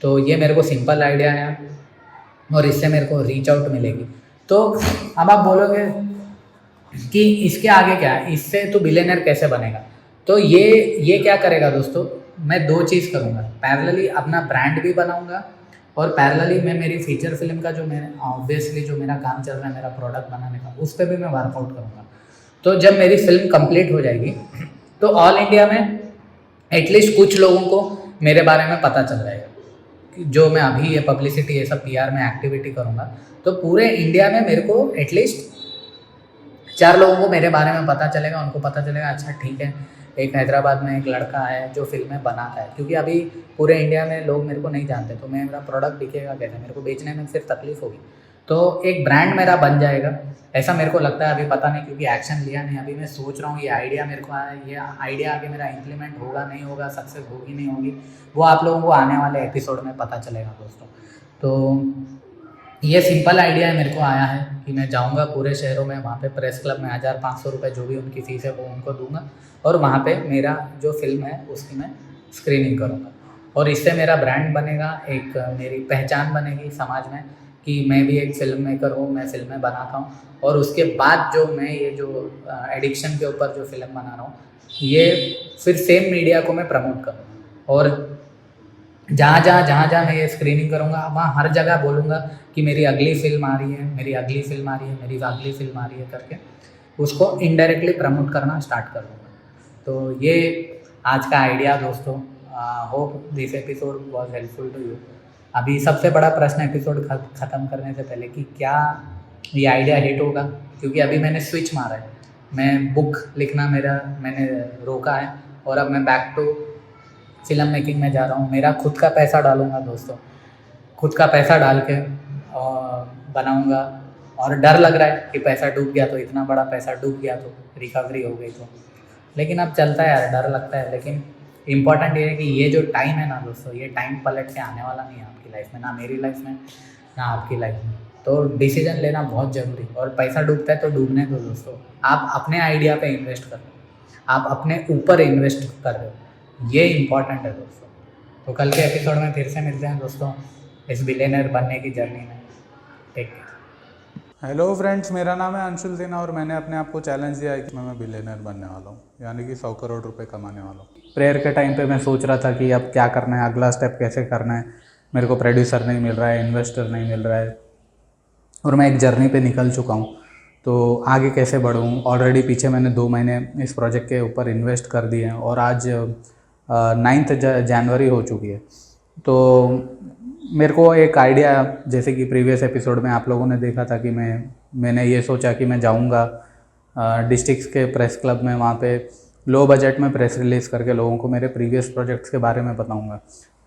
तो ये मेरे को सिंपल आइडिया है और इससे मेरे को रीच आउट मिलेगी। तो अब आप बोलोगे कि इसके आगे क्या है, इससे तो बिलियनर कैसे बनेगा? तो ये क्या करेगा दोस्तों, मैं दो चीज़ करूँगा, पैरेलली अपना ब्रांड भी बनाऊँगा और पैरेलली मैं मेरी फीचर फिल्म का जो मैं ऑब्वियसली जो मेरा काम चल रहा है मेरा प्रोडक्ट बनाने का, उस पर भी मैं वर्कआउट करूँगा। तो जब मेरी फिल्म कंप्लीट हो जाएगी तो ऑल इंडिया में एटलीस्ट कुछ लोगों को मेरे बारे में पता चल जाएगा कि जो मैं अभी ये पब्लिसिटी ये सब PR में एक्टिविटी करूँगा, तो पूरे इंडिया में मेरे को एटलीस्ट 4 लोगों को मेरे बारे में पता चलेगा। उनको पता चलेगा अच्छा ठीक है, एक हैदराबाद में एक लड़का है जो फिल्में बनाता है, क्योंकि अभी पूरे इंडिया में लोग मेरे को नहीं जानते, तो मेरा प्रोडक्ट बिकेगा कैसे, मेरे को बेचने में सिर्फ तकलीफ होगी। तो एक ब्रांड मेरा बन जाएगा, ऐसा मेरे को लगता है। अभी पता नहीं, क्योंकि एक्शन लिया नहीं। अभी मैं सोच रहा हूँ, ये आइडिया मेरे को आया, ये आइडिया आगे मेरा इम्प्लीमेंट होगा नहीं होगा, सक्सेस होगी नहीं होगी, वो आप लोगों को आने वाले एपिसोड में पता चलेगा दोस्तों। तो ये सिंपल आइडिया मेरे को आया है कि मैं जाऊंगा पूरे शहरों में, वहाँ पे प्रेस क्लब में 1500 रुपये जो भी उनकी फ़ीस है वो उनको दूंगा और वहाँ पे मेरा जो फिल्म है उसकी मैं स्क्रीनिंग करूँगा और इससे मेरा ब्रांड बनेगा, एक मेरी पहचान बनेगी समाज में कि मैं भी एक फिल्म मेकर हूँ, मैं फिल्में बनाता हूँ। और उसके बाद जो मैं ये जो एडिक्शन के ऊपर जो फिल्म बना रहा हूँ, ये फिर सेम मीडिया को मैं प्रमोट करूँगा और जहाँ मैं ये स्क्रीनिंग करूँगा वहाँ हर जगह बोलूँगा कि मेरी अगली फिल्म आ रही है, मेरी अगली फिल्म आ रही है, मेरी अगली फिल्म आ रही है करके उसको इनडायरेक्टली प्रमोट करना स्टार्ट कर दूँगा। तो ये आज का आइडिया दोस्तों। Hope this episode was helpful to you. अभी सबसे बड़ा प्रश्न एपिसोड ख़त्म करने से पहले कि क्या ये आइडिया हिट होगा, क्योंकि अभी मैंने स्विच मारा है, मैं बुक लिखना मैंने रोका है और अब मैं बैक टू फिल्म मेकिंग में जा रहा हूँ। मेरा खुद का पैसा डालूँगा दोस्तों, खुद का पैसा डाल के बनाऊँगा और डर लग रहा है कि पैसा डूब गया तो, इतना बड़ा पैसा डूब गया तो, रिकवरी हो गई तो, लेकिन अब चलता है यार, डर लगता है। लेकिन इम्पॉर्टेंट ये है कि ये जो टाइम है ना दोस्तों, ये टाइम पलट के आने वाला नहीं है आपकी लाइफ में, ना मेरी लाइफ में ना आपकी लाइफ में। तो डिसीजन लेना बहुत ज़रूरी, और पैसा डूबता है तो डूबने दो दोस्तों। आप अपने आइडिया पे इन्वेस्ट कर रहे हो, आप अपने ऊपर इन्वेस्ट कर रहे हो, ये इम्पॉर्टेंट है दोस्तों। तो कल के एपिसोड में फिर से मिलते हैं दोस्तों इस बिलियनर बनने की जर्नी में। Take care. हेलो फ्रेंड्स, मेरा नाम है अंशुल सिन्हा और मैंने अपने आप को चैलेंज दिया है कि मैं बिलियनर बनने वाला हूँ, यानी कि 100 करोड़ रुपए कमाने वाला हूँ। प्रेयर के टाइम पे मैं सोच रहा था कि अब क्या करना है, अगला स्टेप कैसे करना है। मेरे को प्रोड्यूसर नहीं मिल रहा है, इन्वेस्टर नहीं मिल रहा है और मैं एक जर्नी पे निकल चुका हूँ, तो आगे कैसे बढ़ूँ। ऑलरेडी पीछे मैंने 2 महीने इस प्रोजेक्ट के ऊपर इन्वेस्ट कर दिए हैं और आज 9 जनवरी हो चुकी है। तो मेरे को एक आइडिया, जैसे कि प्रीवियस एपिसोड में आप लोगों ने देखा था कि मैंने ये सोचा कि मैं जाऊंगा डिस्ट्रिक्ट्स के प्रेस क्लब में, वहाँ पे लो बजट में प्रेस रिलीज़ करके लोगों को मेरे प्रीवियस प्रोजेक्ट्स के बारे में बताऊंगा।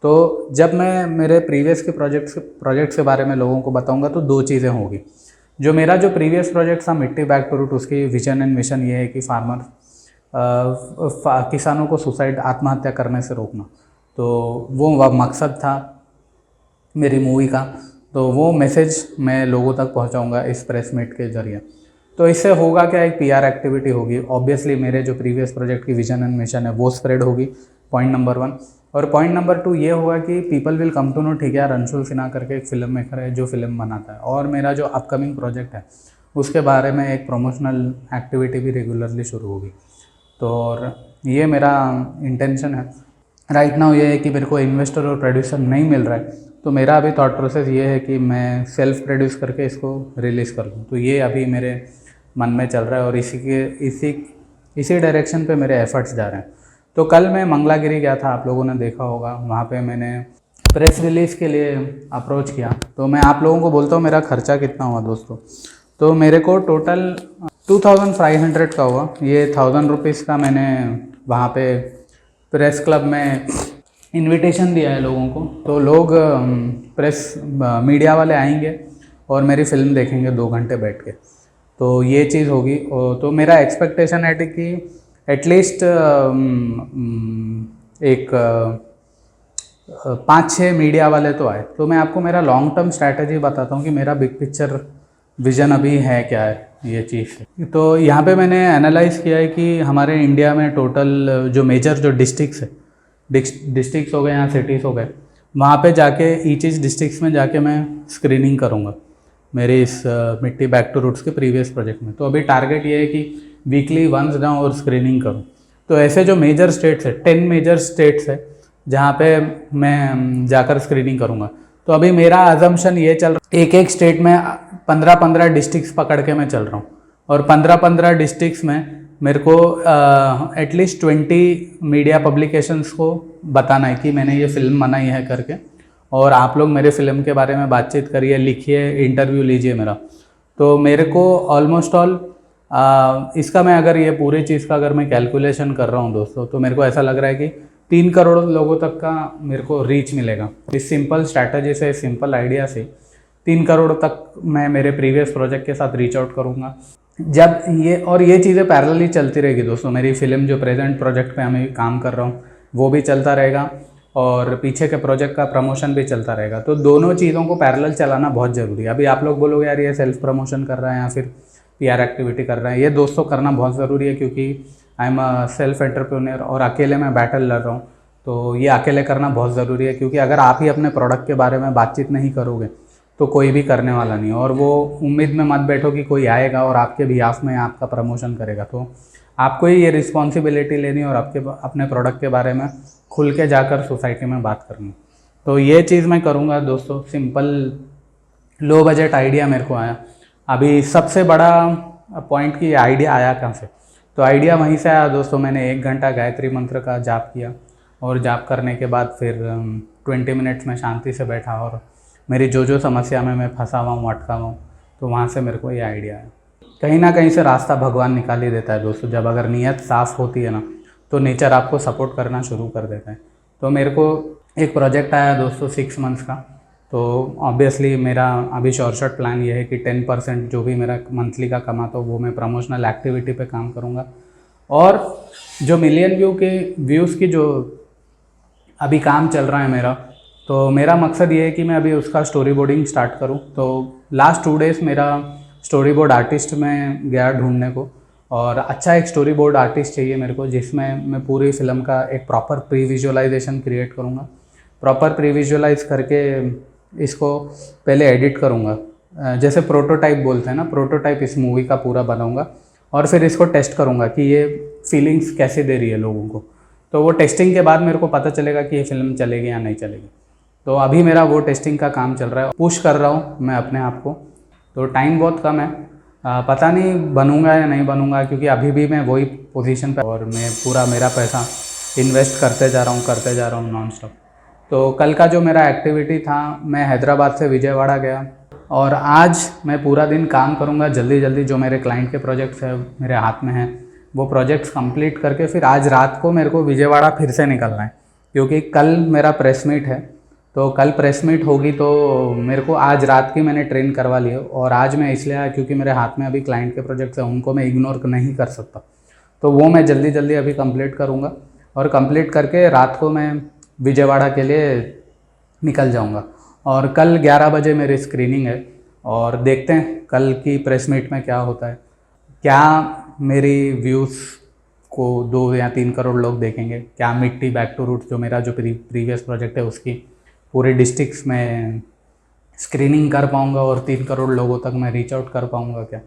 तो जब मैं मेरे प्रीवियस के प्रोजेक्ट्स के बारे में लोगों को बताऊंगा तो 2 चीज़ें होगी। जो मेरा जो प्रीवियस प्रोजेक्ट था मिट्टी बैक टू रूट, उसकी विजन एंड मिशन ये है कि किसानों को सुसाइड आत्महत्या करने से रोकना। तो वो मकसद था मेरी मूवी का, तो वो मैसेज मैं लोगों तक पहुंचाऊंगा इस प्रेस मीट के ज़रिए। तो इससे होगा क्या, एक PR एक्टिविटी होगी। ऑब्वियसली मेरे जो प्रीवियस प्रोजेक्ट की विजन एंड मिशन है वो स्प्रेड होगी, पॉइंट नंबर 1। और पॉइंट नंबर 2 ये होगा कि people will come to know, ठीक है यार अंशुल सिन्हा करके एक फिल्म मेकर है जो फिल्म बनाता है, और मेरा जो अपकमिंग प्रोजेक्ट है उसके बारे में एक प्रमोशनल एक्टिविटी भी रेगुलरली शुरू होगी। तो और ये मेरा इंटेंशन है राइट नाउ, ये है कि मेरे को इन्वेस्टर और प्रोड्यूसर नहीं मिल रहा है, तो मेरा अभी थॉट प्रोसेस ये है कि मैं सेल्फ प्रोड्यूस करके इसको रिलीज़ कर दूँ। तो ये अभी मेरे मन में चल रहा है और इसी डायरेक्शन पे मेरे एफर्ट्स जा रहे हैं। तो कल मैं मंगलागिरी गया था, आप लोगों ने देखा होगा, वहाँ पे मैंने प्रेस रिलीज़ के लिए अप्रोच किया। तो मैं आप लोगों को बोलता हूँ मेरा खर्चा कितना हुआ दोस्तों। तो मेरे को टोटल 2500 का हुआ। ये 1000 रुपीज़ का मैंने वहाँ पे प्रेस क्लब में इनविटेशन दिया है लोगों को। तो लोग प्रेस मीडिया वाले आएंगे और मेरी फिल्म देखेंगे 2 घंटे बैठ के। तो ये चीज़ होगी। तो मेरा एक्सपेक्टेशन है कि एटलीस्ट एक 5-6 मीडिया वाले तो आए। तो मैं आपको मेरा लॉन्ग टर्म स्ट्रैटेजी बताता हूँ कि मेरा बिग पिक्चर विज़न अभी है क्या है ये चीज़। तो यहाँ पे मैंने एनालाइज़ किया है कि हमारे इंडिया में टोटल जो मेजर जो डिस्ट्रिक्ट्स है, डिस्ट्रिक्ट्स हो गए या सिटीज़ हो गए, वहाँ पे जाके ईच डिस्ट्रिक्ट्स में जाके मैं स्क्रीनिंग करूँगा मेरे इस मिट्टी बैक टू रूट्स के प्रीवियस प्रोजेक्ट में। तो अभी टारगेट ये है कि वीकली वंस जाऊँ और स्क्रीनिंग करूँ। तो ऐसे जो मेजर स्टेट्स है, 10 मेजर स्टेट्स है जहाँ पे मैं जाकर स्क्रीनिंग करूँगा। तो अभी मेरा अजम्पशन ये चल रहा है, एक एक स्टेट में 15-15 डिस्ट्रिक्ट्स पकड़ के मैं चल रहा हूँ, और 15-15 डिस्ट्रिक्ट्स में मेरे को एटलीस्ट 20 मीडिया पब्लिकेशंस को बताना है कि मैंने ये फिल्म बनाई है करके, और आप लोग मेरे फिल्म के बारे में बातचीत करिए, लिखिए, इंटरव्यू लीजिए मेरा। तो मेरे को ऑलमोस्ट ऑल इसका मैं अगर ये पूरी चीज़ का अगर मैं कैलकुलेशन कर रहा हूँ दोस्तों, तो मेरे को ऐसा लग रहा है कि 3 करोड़ लोगों तक का मेरे को रीच मिलेगा इस सिंपल स्ट्रैटेजी से, सिंपल आइडिया से। 3 करोड़ तक मैं मेरे प्रीवियस प्रोजेक्ट के साथ रीच आउट करूँगा जब ये चीज़ें पैरेलली चलती रहेगी दोस्तों। मेरी फिल्म जो प्रेजेंट प्रोजेक्ट पे मैं काम कर रहा हूँ वो भी चलता रहेगा, और पीछे के प्रोजेक्ट का प्रमोशन भी चलता रहेगा। तो दोनों चीज़ों को पैरेलल चलाना बहुत ज़रूरी है। अभी आप लोग बोलोगे यार ये सेल्फ प्रमोशन कर रहा है या फिर PR एक्टिविटी कर रहा है, ये दोस्तों करना बहुत ज़रूरी है, क्योंकि आई एम अ सेल्फ एंटरप्रेन्योर और अकेले मैं बैटल लड़ रहा हूँ। तो ये अकेले करना बहुत ज़रूरी है, क्योंकि अगर आप ही अपने प्रोडक्ट के बारे में बातचीत नहीं करोगे तो कोई भी करने वाला नहीं। और वो उम्मीद में मत बैठो कि कोई आएगा और आपके बिहाफ में आपका प्रमोशन करेगा। तो आपको ही ये रिस्पॉन्सिबिलिटी लेनी और अपने प्रोडक्ट के बारे में खुल के जाकर सोसाइटी में बात करनी। तो ये चीज़ मैं करूँगा दोस्तों। सिंपल लो बजट आइडिया मेरे को आया। अभी सबसे बड़ा पॉइंट कि आइडिया आया कहाँ से, तो आइडिया वहीं से आया दोस्तों। मैंने 1 घंटा गायत्री मंत्र का जाप किया, और जाप करने के बाद फिर 20 मिनट्स में शांति से बैठा, और मेरी जो समस्या में मैं फंसा हुआ हूँ, अटका हुआ हूँ, तो वहाँ से मेरे को ये आइडिया है। कहीं ना कहीं से रास्ता भगवान निकाल ही देता है दोस्तों। जब अगर नीयत साफ़ होती है ना, तो नेचर आपको सपोर्ट करना शुरू कर देता है। तो मेरे को एक प्रोजेक्ट आया दोस्तों 6 मंथ्स का। तो ऑब्वियसली मेरा अभी शॉर्ट प्लान ये है कि 10% जो भी मेरा मंथली का कमाता हो वो मैं प्रमोशनल एक्टिविटी पे काम करूँगा। और जो मिलियन व्यूज़ की जो अभी काम चल रहा है मेरा, तो मेरा मकसद ये है कि मैं अभी उसका स्टोरी बोर्डिंग स्टार्ट करूँ। तो लास्ट 2 डेज़ मेरा स्टोरी बोर्ड आर्टिस्ट में गया ढूंढने को, और अच्छा एक स्टोरी बोर्ड आर्टिस्ट चाहिए मेरे को, जिसमें मैं पूरी फिल्म का एक प्रॉपर प्री विजुअलाइजेशन क्रिएट करूँगा। प्रॉपर प्री विजुअलाइज करके इसको पहले एडिट करूँगा, जैसे प्रोटोटाइप बोलते हैं ना, प्रोटोटाइप इस मूवी का पूरा बनाऊँगा, और फिर इसको टेस्ट करूँगा कि ये फीलिंग्स कैसे दे रही है लोगों को। तो वो टेस्टिंग के बाद मेरे को पता चलेगा कि ये फिल्म चलेगी या नहीं चलेगी। तो अभी मेरा वो टेस्टिंग का काम चल रहा है, पुश कर रहा हूँ मैं अपने आप को। तो टाइम बहुत कम है, पता नहीं बनूंगा या नहीं बनूंगा, क्योंकि अभी भी मैं वही पोजीशन पे, और मैं पूरा मेरा पैसा इन्वेस्ट करते जा रहा हूँ नॉन स्टॉप। तो कल का जो मेरा एक्टिविटी था, मैं हैदराबाद से विजयवाड़ा गया, और आज मैं पूरा दिन काम करूँगा जल्दी जो मेरे क्लाइंट के प्रोजेक्ट्स है मेरे हाथ में हैं, वो प्रोजेक्ट्स कंप्लीट करके फिर आज रात को मेरे को विजयवाड़ा फिर से निकलना है, क्योंकि कल मेरा प्रेस मीट है। तो कल प्रेस मीट होगी, तो मेरे को आज रात की मैंने ट्रेन करवा ली है। और आज मैं इसलिए आया क्योंकि मेरे हाथ में अभी क्लाइंट के प्रोजेक्ट्स हैं, उनको मैं इग्नोर नहीं कर सकता। तो वो मैं जल्दी अभी कंप्लीट करूँगा, और कंप्लीट करके रात को मैं विजयवाड़ा के लिए निकल जाऊँगा। और कल 11 बजे मेरी स्क्रीनिंग है, और देखते हैं कल की प्रेस मीट में क्या होता है। क्या मेरी व्यूज़ को 2 या 3 करोड़ लोग देखेंगे, क्या मिट्टी बैक टू रूट जो मेरा जो प्रीवियस प्रोजेक्ट है उसकी पूरे डिस्ट्रिक्ट्स में स्क्रीनिंग कर पाऊँगा, और 3 करोड़ लोगों तक मैं रीच आउट कर पाऊँगा क्या।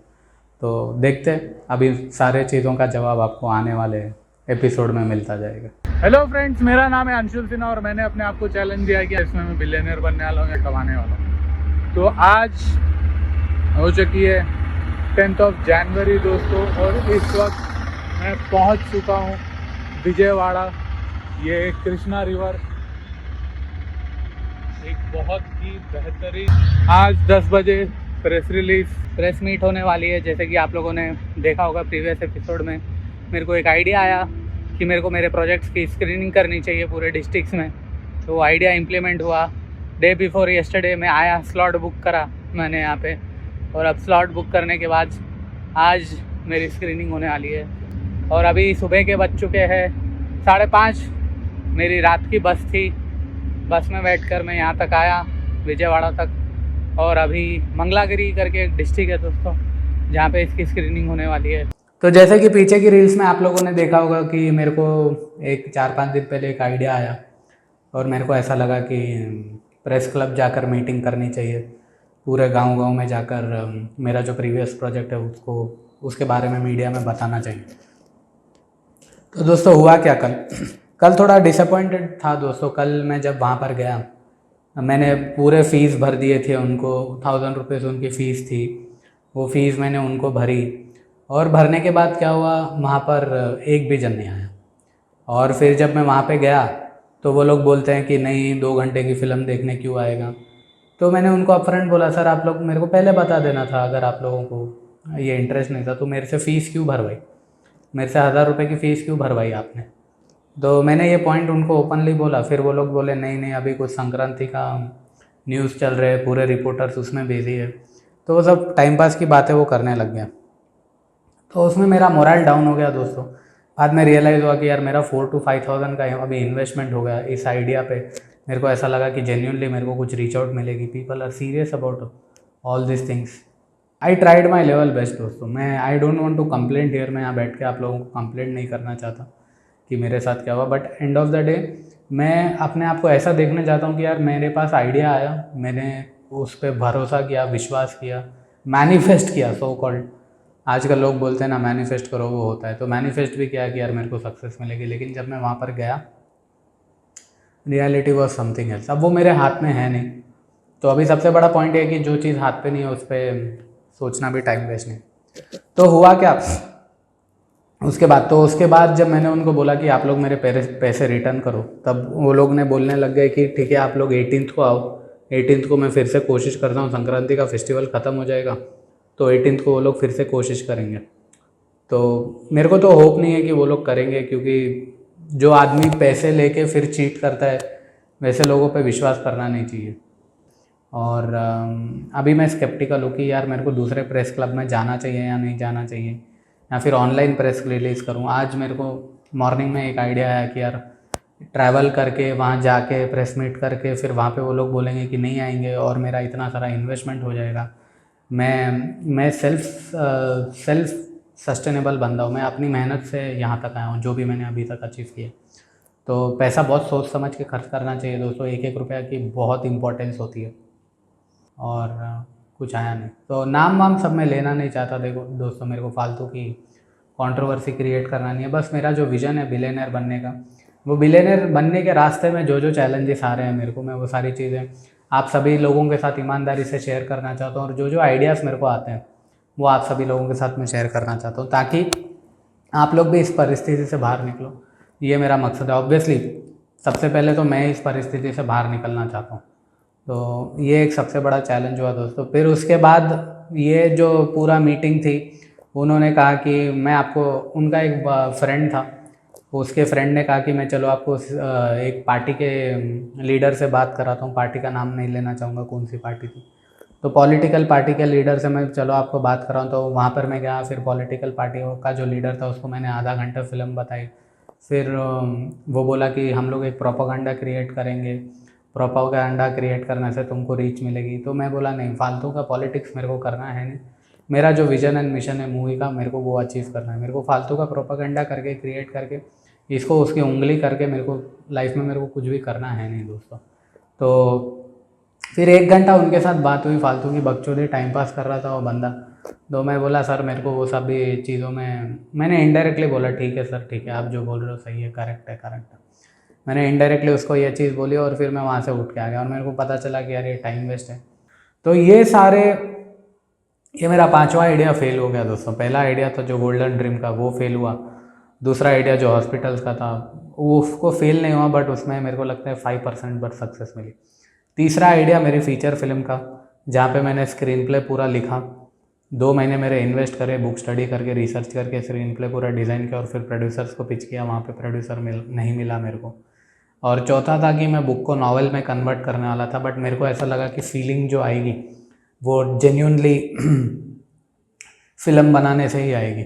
तो देखते हैं, अभी सारे चीज़ों का जवाब आपको आने वाले एपिसोड में मिलता जाएगा। हेलो फ्रेंड्स, मेरा नाम है अंशुल सिन्हा, और मैंने अपने आप को चैलेंज दिया कि इसमें मैं बिलियनर बनने वाला हूँ या कमाने वाला हूँ। तो आज हो चुकी है 10 जनवरी दोस्तों, और इस वक्त मैं पहुँच चुका हूँ विजयवाड़ा। ये कृष्णा रिवर, एक बहुत ही बेहतरीन, आज 10 बजे प्रेस मीट होने वाली है। जैसे कि आप लोगों ने देखा होगा प्रीवियस एपिसोड में, मेरे को एक आइडिया आया कि मेरे को मेरे प्रोजेक्ट्स की स्क्रीनिंग करनी चाहिए पूरे डिस्ट्रिक्ट्स में। तो वो आइडिया इम्प्लीमेंट हुआ। डे बिफोर यस्टरडे मैं आया, स्लॉट बुक करा मैंने यहाँ पे, और अब स्लॉट बुक करने के बाद आज मेरी स्क्रीनिंग होने वाली है। और अभी सुबह के बज चुके हैं 5:30। मेरी रात की बस थी, बस में बैठकर मैं यहाँ तक आया विजयवाड़ा तक। और अभी मंगलागिरी करके एक डिस्ट्रिक्ट है दोस्तों, जहाँ पे इसकी स्क्रीनिंग होने वाली है। तो जैसे कि पीछे की रील्स में आप लोगों ने देखा होगा कि मेरे को एक 4-5 दिन पहले एक आइडिया आया और मेरे को ऐसा लगा कि प्रेस क्लब जाकर मीटिंग करनी चाहिए, पूरे गांव-गांव में जाकर मेरा जो प्रीवियस प्रोजेक्ट है उसको उसके बारे में मीडिया में बताना चाहिए। तो दोस्तों हुआ क्या कल थोड़ा डिसअपॉइंटेड था दोस्तों। कल मैं जब वहाँ पर गया, मैंने पूरे फ़ीस भर दिए थे उनको, 1000 रुपीज़ उनकी फ़ीस थी। वो फ़ीस मैंने उनको भरी और भरने के बाद क्या हुआ, वहाँ पर एक भी जन नहीं आया। और फिर जब मैं वहाँ पे गया तो वो लोग बोलते हैं कि नहीं 2 घंटे की फ़िल्म देखने क्यों आएगा। तो मैंने उनको अपफ्रंट बोला, सर आप लोग मेरे को पहले बता देना था, अगर आप लोगों को ये इंटरेस्ट नहीं था तो मेरे से फ़ीस क्यों भरवाई, मेरे से 1000 रुपये की फ़ीस क्यों भरवाई आपने। तो मैंने ये पॉइंट उनको ओपनली बोला। फिर वो लोग बोले नहीं नहीं अभी कुछ संक्रांति का न्यूज़ चल रहे हैं, पूरे रिपोर्टर्स उसमें बिजी है। तो वो सब टाइम पास की बातें वो करने लग गया। तो उसमें मेरा मोरल डाउन हो गया दोस्तों। बाद में रियलाइज़ हुआ कि यार मेरा 4 to 5,000 का अभी इन्वेस्टमेंट हो गया इस आइडिया पे। मेरे को ऐसा लगा कि जेन्युइनली मेरे को कुछ रीच आउट मिलेगी, people are serious about all this things. I tried my level best दोस्तों। मैं I don't want to complaint here, मैं यहाँ बैठ के आप लोगों को कंप्लेंट नहीं करना चाहता कि मेरे साथ क्या हुआ, but end of the day मैं अपने आप को ऐसा देखना चाहता हूँ कि यार मेरे पास आइडिया आया, मैंने उस पर भरोसा किया, विश्वास किया, मैनिफेस्ट किया, सो कॉल्ड। आजकल लोग बोलते हैं ना मैनिफेस्ट करो वो होता है, तो मैनिफेस्ट भी किया कि यार मेरे को सक्सेस मिलेगी। लेकिन जब मैं वहाँ पर गया रियलिटी वॉज समथिंग एल्स। अब वो मेरे हाथ में है नहीं। तो अभी सबसे बड़ा पॉइंट ये है कि जो चीज़ हाथ पे नहीं है उस पर सोचना भी टाइम वेस्ट नहीं। तो हुआ क्या उसके बाद जब मैंने उनको बोला कि आप लोग मेरे पैसे रिटर्न करो, तब वो लोग ने बोलने लग गए कि ठीक है आप लोग 18th को आओ। 18th को मैं फिर से कोशिश करता हूँ, संक्रांति का फेस्टिवल ख़त्म हो जाएगा तो 18th को वो लोग फिर से कोशिश करेंगे। तो मेरे को तो होप नहीं है कि वो लोग करेंगे, क्योंकि जो आदमी पैसे लेके फिर चीट करता है वैसे लोगों पे विश्वास करना नहीं चाहिए। और अभी मैं स्केप्टिकल हूँ कि यार मेरे को दूसरे प्रेस क्लब में जाना चाहिए या नहीं जाना चाहिए, या फिर ऑनलाइन प्रेस रिलीज़ करूँ। आज मेरे को मॉर्निंग में एक आइडिया आया कि यार ट्रैवल करके वहाँ जाके प्रेस मीट करके फिर वहाँ पे वो लोग बोलेंगे कि नहीं आएंगे और मेरा इतना सारा इन्वेस्टमेंट हो जाएगा। मैं सेल्फ सस्टेनेबल बंदा हूँ, मैं अपनी मेहनत से यहाँ तक आया हूँ, जो भी मैंने अभी तक अचीव किया। तो पैसा बहुत सोच समझ के खर्च करना चाहिए दोस्तों, एक एक रुपया की बहुत इंपॉर्टेंस होती है। और कुछ आया नहीं तो नाम वाम सब मैं लेना नहीं चाहता। देखो दोस्तों मेरे को फालतू की कंट्रोवर्सी क्रिएट करना नहीं है। बस मेरा जो विज़न है बिलियनर बनने का, वो बिलियनर बनने के रास्ते में जो जो चैलेंजेस आ रहे हैं मेरे को, मैं वो सारी चीज़ें आप सभी लोगों के साथ ईमानदारी से शेयर करना चाहता हूँ। और जो जो आइडियाज़ मेरे को आते हैं वो आप सभी लोगों के साथ मैं शेयर करना चाहता हूँ, ताकि आप लोग भी इस परिस्थिति से बाहर निकलो। ये मेरा मकसद है। ऑब्वियसली सबसे पहले तो मैं इस परिस्थिति से बाहर निकलना चाहता हूँ, तो ये एक सबसे बड़ा चैलेंज हुआ दोस्तों। फिर उसके बाद ये जो पूरा मीटिंग थी, उन्होंने कहा कि मैं आपको, उनका एक फ्रेंड था, उसके फ्रेंड ने कहा कि मैं चलो आपको एक पार्टी के लीडर से बात कराता हूँ। पार्टी का नाम नहीं लेना चाहूँगा कौन सी पार्टी थी, तो पॉलिटिकल पार्टी के लीडर से मैं चलो आपको बात कराऊँ। तो वहाँ पर मैं गया, फिर पॉलिटिकल पार्टी का जो लीडर था उसको मैंने आधा घंटा फिल्म बताई। फिर वो बोला कि हम लोग एक प्रोपागेंडा क्रिएट करेंगे, प्रोपागेंडा क्रिएट करने से तुमको रीच मिलेगी। तो मैं बोला नहीं, फालतू का पॉलिटिक्स मेरे को करना है नहीं, मेरा जो विजन एंड मिशन है मूवी का मेरे को वो अचीव करना है। मेरे को फालतू का प्रोपागेंडा करके क्रिएट करके इसको उसकी उंगली करके मेरे को लाइफ में मेरे को कुछ भी करना है नहीं दोस्तों। तो फिर 1 घंटा उनके साथ बात हुई, फालतू की बकचोदी टाइम पास कर रहा था वो बंदा। तो मैं बोला सर मेरे को वो सभी चीज़ों में, मैंने इनडायरेक्टली बोला ठीक है सर ठीक है आप जो बोल रहे हो सही है, करेक्ट है। मैंने इनडायरेक्टली उसको ये चीज़ बोली और फिर मैं वहाँ से उठ के आ गया और मेरे को पता चला कि यार ये टाइम वेस्ट है। तो ये मेरा 5वां आइडिया फेल हो गया दोस्तों। पहला आइडिया था जो गोल्डन ड्रीम का, वो फेल हुआ। दूसरा आइडिया जो हॉस्पिटल्स का था वो उसको फेल नहीं हुआ, बट उसमें मेरे को लगता है 5% बट सक्सेस मिली। तीसरा आइडिया मेरी फीचर फिल्म का, जहाँ पे मैंने स्क्रीन प्ले पूरा लिखा, 2 महीने मेरे इन्वेस्ट करे, बुक स्टडी करके, रिसर्च करके स्क्रीन प्ले पूरा डिज़ाइन किया और फिर प्रोड्यूसर्स को पिच किया। वहाँ पे प्रोड्यूसर नहीं मिला मेरे को। और चौथा था कि मैं बुक को नॉवेल में कन्वर्ट करने वाला था, बट मेरे को ऐसा लगा कि फीलिंग जो आएगी वो जेन्युइनली फिल्म बनाने से ही आएगी।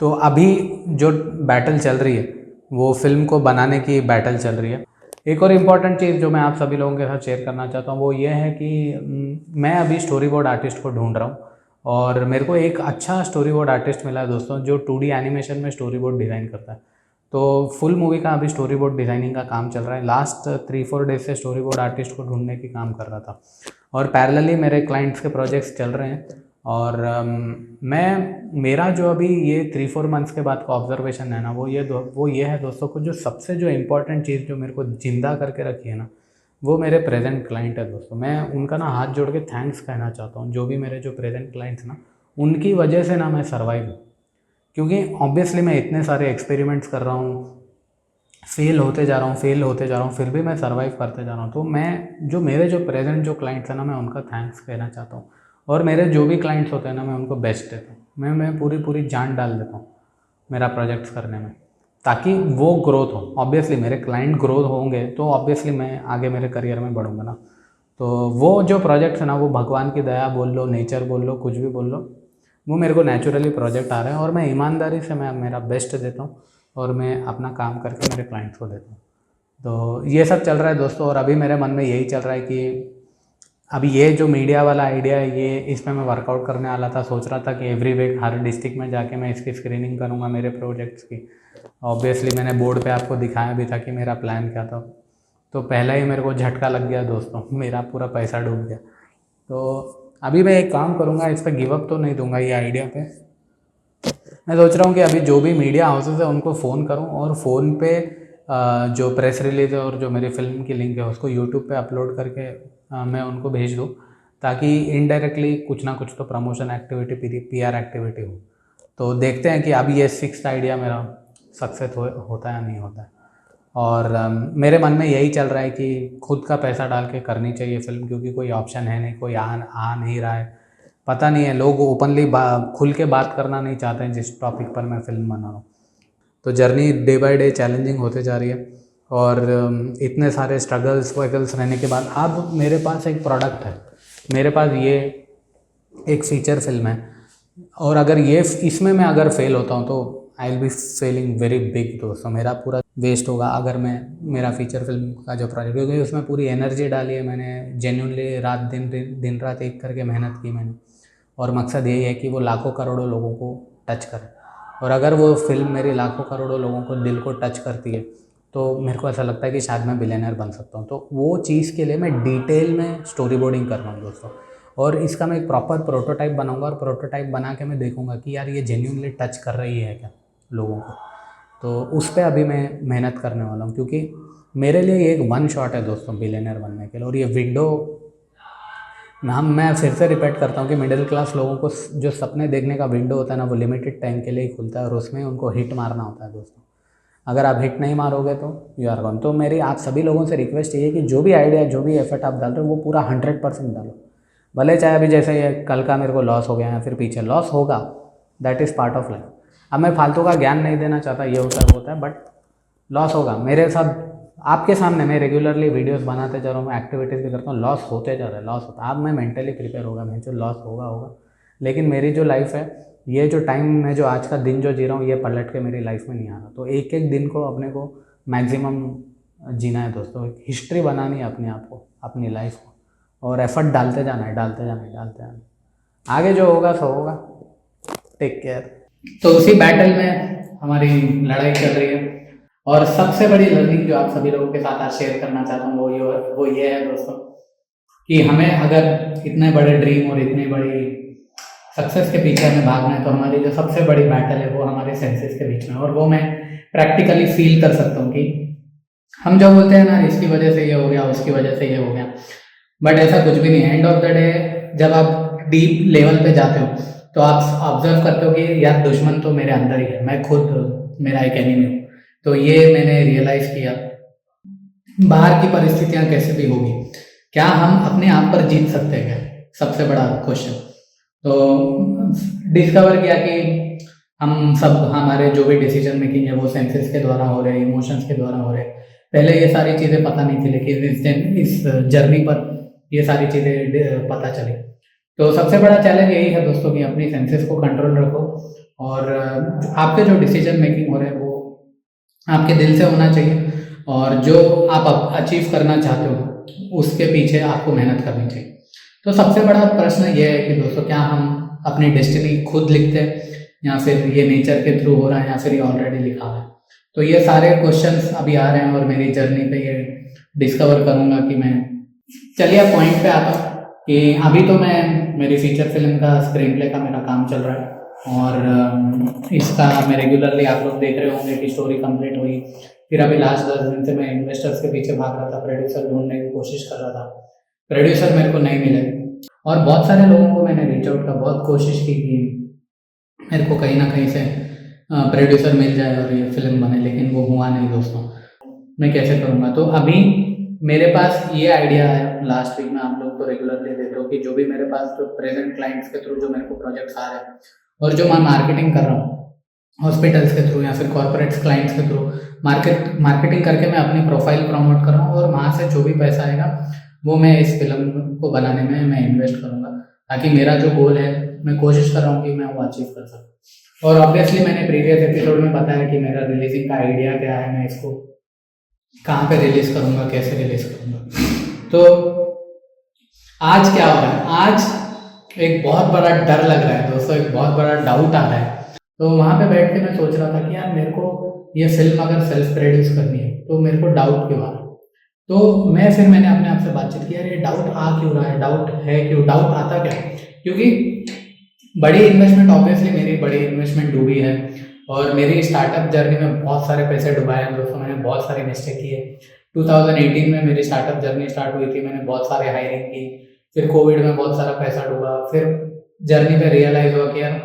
तो अभी जो बैटल चल रही है वो फिल्म को बनाने की बैटल चल रही है। एक और इम्पॉर्टेंट चीज़ जो मैं आप सभी लोगों के साथ शेयर करना चाहता हूँ वो ये है कि मैं अभी स्टोरी बोर्ड आर्टिस्ट को ढूंढ रहा हूँ और मेरे को एक अच्छा स्टोरी बोर्ड आर्टिस्ट मिला है दोस्तों, जो 2D एनिमेशन में स्टोरी बोर्ड डिज़ाइन करता है। तो फुल मूवी का अभी स्टोरी बोर्ड डिज़ाइनिंग का काम चल रहा है। लास्ट 3-4 डेज से स्टोरी बोर्ड आर्टिस्ट को ढूंढने की काम कर रहा था और पैरेलली मेरे क्लाइंट्स के प्रोजेक्ट्स चल रहे हैं। और मेरा जो अभी ये 3-4 मंथ्स के बाद का ऑब्जर्वेशन है ना, वो ये है दोस्तों को, जो सबसे जो इम्पोर्टेंट चीज़ जो मेरे को ज़िंदा करके रखी है ना, वो मेरे प्रेजेंट क्लाइंट है दोस्तों। मैं उनका ना हाथ जोड़ के थैंक्स कहना चाहता हूँ, जो भी मेरे जो प्रेजेंट क्लाइंट्स ना, उनकी वजह से ना मैं सर्वाइव हूँ। क्योंकि ऑब्वियसली मैं इतने सारे एक्सपेरिमेंट्स कर रहा हूँ, फेल होते जा रहा हूँ, फिर भी मैं सर्वाइव करते जा रहा हूँ। तो मैं जो मेरे जो प्रेजेंट जो क्लाइंट्स हैं ना, मैं उनका थैंक्स कहना चाहता हूँ। और मेरे जो भी क्लाइंट्स होते हैं ना, मैं उनको बेस्ट देता हूँ। मैं पूरी जान डाल देता हूँ मेरा प्रोजेक्ट्स करने में, ताकि वो ग्रोथ हो। ऑब्वियसली मेरे क्लाइंट ग्रोथ होंगे तो ऑब्वियसली मैं आगे मेरे करियर में बढ़ूँगा ना। तो वो जो प्रोजेक्ट्स है ना, वो भगवान की दया बोल लो, नेचर बोल लो, कुछ भी बोल लो, वो मेरे को नेचुरली प्रोजेक्ट आ रहे हैं और मैं ईमानदारी से मैं मेरा बेस्ट देता हूँ और मैं अपना काम करके मेरे क्लाइंट्स को देता हूँ। तो ये सब चल रहा है दोस्तों। और अभी मेरे मन में यही चल रहा है कि अभी ये जो मीडिया वाला आइडिया है, ये इसमें मैं वर्कआउट करने वाला था। सोच रहा था कि एवरी वीक हर डिस्ट्रिक्ट में जाके मैं इसकी स्क्रीनिंग करूँगा मेरे प्रोजेक्ट्स की। ऑब्वियसली मैंने बोर्ड पे आपको दिखाया भी था कि मेरा प्लान क्या था। तो पहला ही मेरे को झटका लग गया दोस्तों, मेरा पूरा पैसा डूब गया। तो अभी मैं एक काम करूँगा, इस पर गिव अप तो नहीं दूंगा ये आइडिया पे। मैं सोच रहा हूँ कि अभी जो भी मीडिया हाउसेस है उनको फ़ोन करूँ और फ़ोन पे जो प्रेस रिलीज है और जो मेरी फिल्म की लिंक है उसको यूट्यूब पे अपलोड करके मैं उनको भेज दूँ, ताकि इनडायरेक्टली कुछ ना कुछ तो प्रमोशन एक्टिविटी, PR एक्टिविटी हो। तो देखते हैं कि अभी ये 6th आइडिया मेरा सक्सेस होता है या नहीं होता है। और मेरे मन में यही चल रहा है कि खुद का पैसा डाल के करनी चाहिए फ़िल्म, क्योंकि कोई ऑप्शन है नहीं, कोई आ नहीं रहा है। पता नहीं है, लोग ओपनली खुल के बात करना नहीं चाहते हैं जिस टॉपिक पर मैं फ़िल्म बना रहा हूँ। तो journey day by day challenging होते जा रही है और इतने सारे स्ट्रगल्स वगल्स रहने के बाद अब मेरे पास एक प्रोडक्ट है, मेरे पास ये एक फ़ीचर फिल्म है। और अगर ये इसमें मैं अगर फेल होता हूँ तो I will be failing very big दोस्तों। मेरा पूरा वेस्ट होगा अगर मैं मेरा फीचर फिल्म का जो प्रोजेक्ट, क्योंकि उसमें पूरी एनर्जी डाली है मैंने, जेन्युइनली रात दिन रात एक करके मेहनत की मैंने। और मकसद यही है कि वो लाखों करोड़ों लोगों को टच करे। और अगर वो फिल्म मेरी लाखों करोड़ों लोगों को दिल को टच करती है तो मेरे को ऐसा लगता है कि शायद मैं बिलियनर बन सकता हूँ। तो वो चीज़ के लिए मैं डिटेल में स्टोरी बोर्डिंग कर रहा हूँ दोस्तों। और इसका मैं एक प्रॉपर प्रोटोटाइप बनाऊंगा और प्रोटोटाइप बना के मैं देखूंगा कि यार ये जेन्युइनली टच कर रही है क्या लोगों को। तो उस पर अभी मैं मेहनत करने वाला हूँ, क्योंकि मेरे लिए ये एक वन शॉट है दोस्तों बिलियनर बनने के लिए। और ये विंडो मैं फिर से रिपीट करता हूँ कि मिडिल क्लास लोगों को जो सपने देखने का विंडो होता है ना, वो लिमिटेड टाइम के लिए ही खुलता है और उसमें उनको हिट मारना होता है दोस्तों। अगर आप हिट नहीं मारोगे तो यू आर गॉन। तो मेरी आप सभी लोगों से रिक्वेस्ट ये है कि जो भी आइडिया, जो भी एफर्ट आप डाल रहे हो वो पूरा 100% डालो। भले चाहे अभी जैसे ये कल का मेरे को लॉस हो गया या फिर पीछे लॉस होगा, that is part of life. अब मैं फालतू का ज्ञान नहीं देना चाहता, ये होता है वो होता है, बट लॉस होगा। मेरे साथ आपके सामने मैं रेगुलरली वीडियोस बनाते जा रहा हूँ, एक्टिविटीज़ भी करता हूँ, लॉस होते जा रहा है, लॉस होता है। अब मैं मेंटली प्रिपेयर होगा, मैं जो लॉस होगा। लेकिन मेरी जो लाइफ है, ये जो टाइम मैं जो आज का दिन जो जी रहा हूँ, ये पलट के मेरी लाइफ में नहीं आ रहा। तो एक एक दिन को अपने को मैक्सिमम जीना है दोस्तों, एक हिस्ट्री बनानी है अपने आप को, अपनी लाइफ को, और एफर्ट डालते जाना है। आगे जो होगा सो होगा। Take care. तो उसी बैटल में हमारी लड़ाई चल रही है और सबसे बड़ी लर्निंग जो आप सभी लोगों के साथ आज शेयर करना चाहता हूँ वो ये है दोस्तों, कि हमें अगर इतने बड़े ड्रीम और इतनी बड़ी सक्सेस के पीछे हमें भागना है तो हमारी जो सबसे बड़ी बैटल है वो हमारे सेंसेस के बीच में। और वो मैं प्रैक्टिकली फील कर सकता हूँ कि हम जो बोलते हैं ना, इसकी वजह से ये हो गया, उसकी वजह से ये हो गया, बट ऐसा कुछ भी नहीं है। एंड ऑफ द डे जब आप डीप लेवल पे जाते हो तो आप ऑब्जर्व करते हो कि यार दुश्मन तो मेरे अंदर ही है, मैं खुद मेरा एक एनिमी हूँ। तो ये मैंने रियलाइज़ किया। बाहर की परिस्थितियाँ कैसे भी होगी, क्या हम अपने आप पर जीत सकते हैं क्या, सबसे बड़ा क्वेश्चन। तो डिस्कवर किया कि हम सब, हमारे जो भी डिसीजन मेकिंग है वो सेंसेस के द्वारा हो रहे हैं, इमोशंस के द्वारा हो रहे हैं। पहले ये सारी चीज़ें पता नहीं थी, लेकिन इस जर्नी पर ये सारी चीज़ें पता चली। तो सबसे बड़ा चैलेंज यही है दोस्तों कि अपनी सेंसेस को कंट्रोल रखो और आपके जो डिसीजन मेकिंग हो रहे हैं वो आपके दिल से होना चाहिए। और जो आप अचीव करना चाहते हो उसके पीछे आपको मेहनत करनी चाहिए। तो सबसे बड़ा प्रश्न ये है कि दोस्तों, क्या हम अपनी डेस्टिनी खुद लिखते हैं या फिर ये नेचर के थ्रू हो रहा है या फिर ये ऑलरेडी लिखा हुआ है? तो ये सारे क्वेश्चंस अभी आ रहे हैं और मेरी जर्नी पे ये डिस्कवर करूँगा कि मैं, चलिए अब पॉइंट पे आता हूँ कि अभी तो मेरी फीचर फिल्म का स्क्रीन प्ले का मेरा काम चल रहा है और इसका मैं रेगुलरली, आप लोग देख रहे होंगे कि स्टोरी कंप्लीट हुई। फिर अभी लास्ट 10 दिन से मैं इन्वेस्टर्स के पीछे भाग रहा था, प्रोड्यूसर ढूंढने की कोशिश कर रहा था, प्रोड्यूसर मेरे को नहीं मिले और बहुत सारे लोगों को मैंने रीच आउट का बहुत कोशिश की कि मेरे को कहीं ना कहीं से प्रोड्यूसर मिल जाए और ये फिल्म बने, लेकिन वो हुआ नहीं दोस्तों। मैं कैसे करूँगा? तो अभी मेरे पास ये आइडिया है, लास्ट वीक में आप लोग तो रेगुलरली देख रहे हो कि जो भी मेरे पास जो प्रेजेंट क्लाइंट्स के थ्रू जो मेरे को प्रोजेक्ट्स आ रहे हैं और जो मैं मार्केटिंग कर रहा हूँ हॉस्पिटल्स के थ्रू या फिर कॉर्पोरेट्स क्लाइंट्स के थ्रू मार्केटिंग करके मैं अपनी प्रोफाइल प्रमोट कर रहा हूँ और वहाँ से जो भी पैसा आएगा वो मैं इस फिल्म को बनाने में मैं इन्वेस्ट करूँगा, ताकि मेरा जो गोल है मैं कोशिश कर रहा हूँ कि मैं वो अचीव कर सकूँ। और ऑब्वियसली मैंने प्रीवियस एपिसोड में बताया कि मेरा रिलीजिंग का आइडिया क्या है, मैं इसको कहाँ पे रिलीज करूँगा, कैसे रिलीज करूँगा। तो आज क्या हो रहा है, आज एक बहुत बड़ा डर लग रहा है दोस्तों, एक बहुत बड़ा डाउट आ रहा है। तो वहाँ पे बैठ के मैं सोच रहा था कि यार मेरे को ये फिल्म अगर सेल्फ प्रोड्यूस करनी है तो मेरे को डाउट क्यों आ रहा है। तो मैंने अपने आप से बातचीत की, यार ये डाउट आ क्यों रहा है, डाउट है क्यों, डाउट आता क्या? क्योंकि बड़ी इन्वेस्टमेंट, ऑब्वियसली मेरी बड़ी इन्वेस्टमेंट डूबी है और मेरी स्टार्टअप जर्नी में बहुत सारे पैसे डुबाए हैं दोस्तों। मैंने बहुत सारी मिस्टेक की है। 2018 में मेरी स्टार्टअप जर्नी स्टार्ट हुई थी, मैंने बहुत सारे हायरिंग की, फिर कोविड में बहुत सारा पैसा डूबा, फिर जर्नी पे रियलाइज हुआ कि यार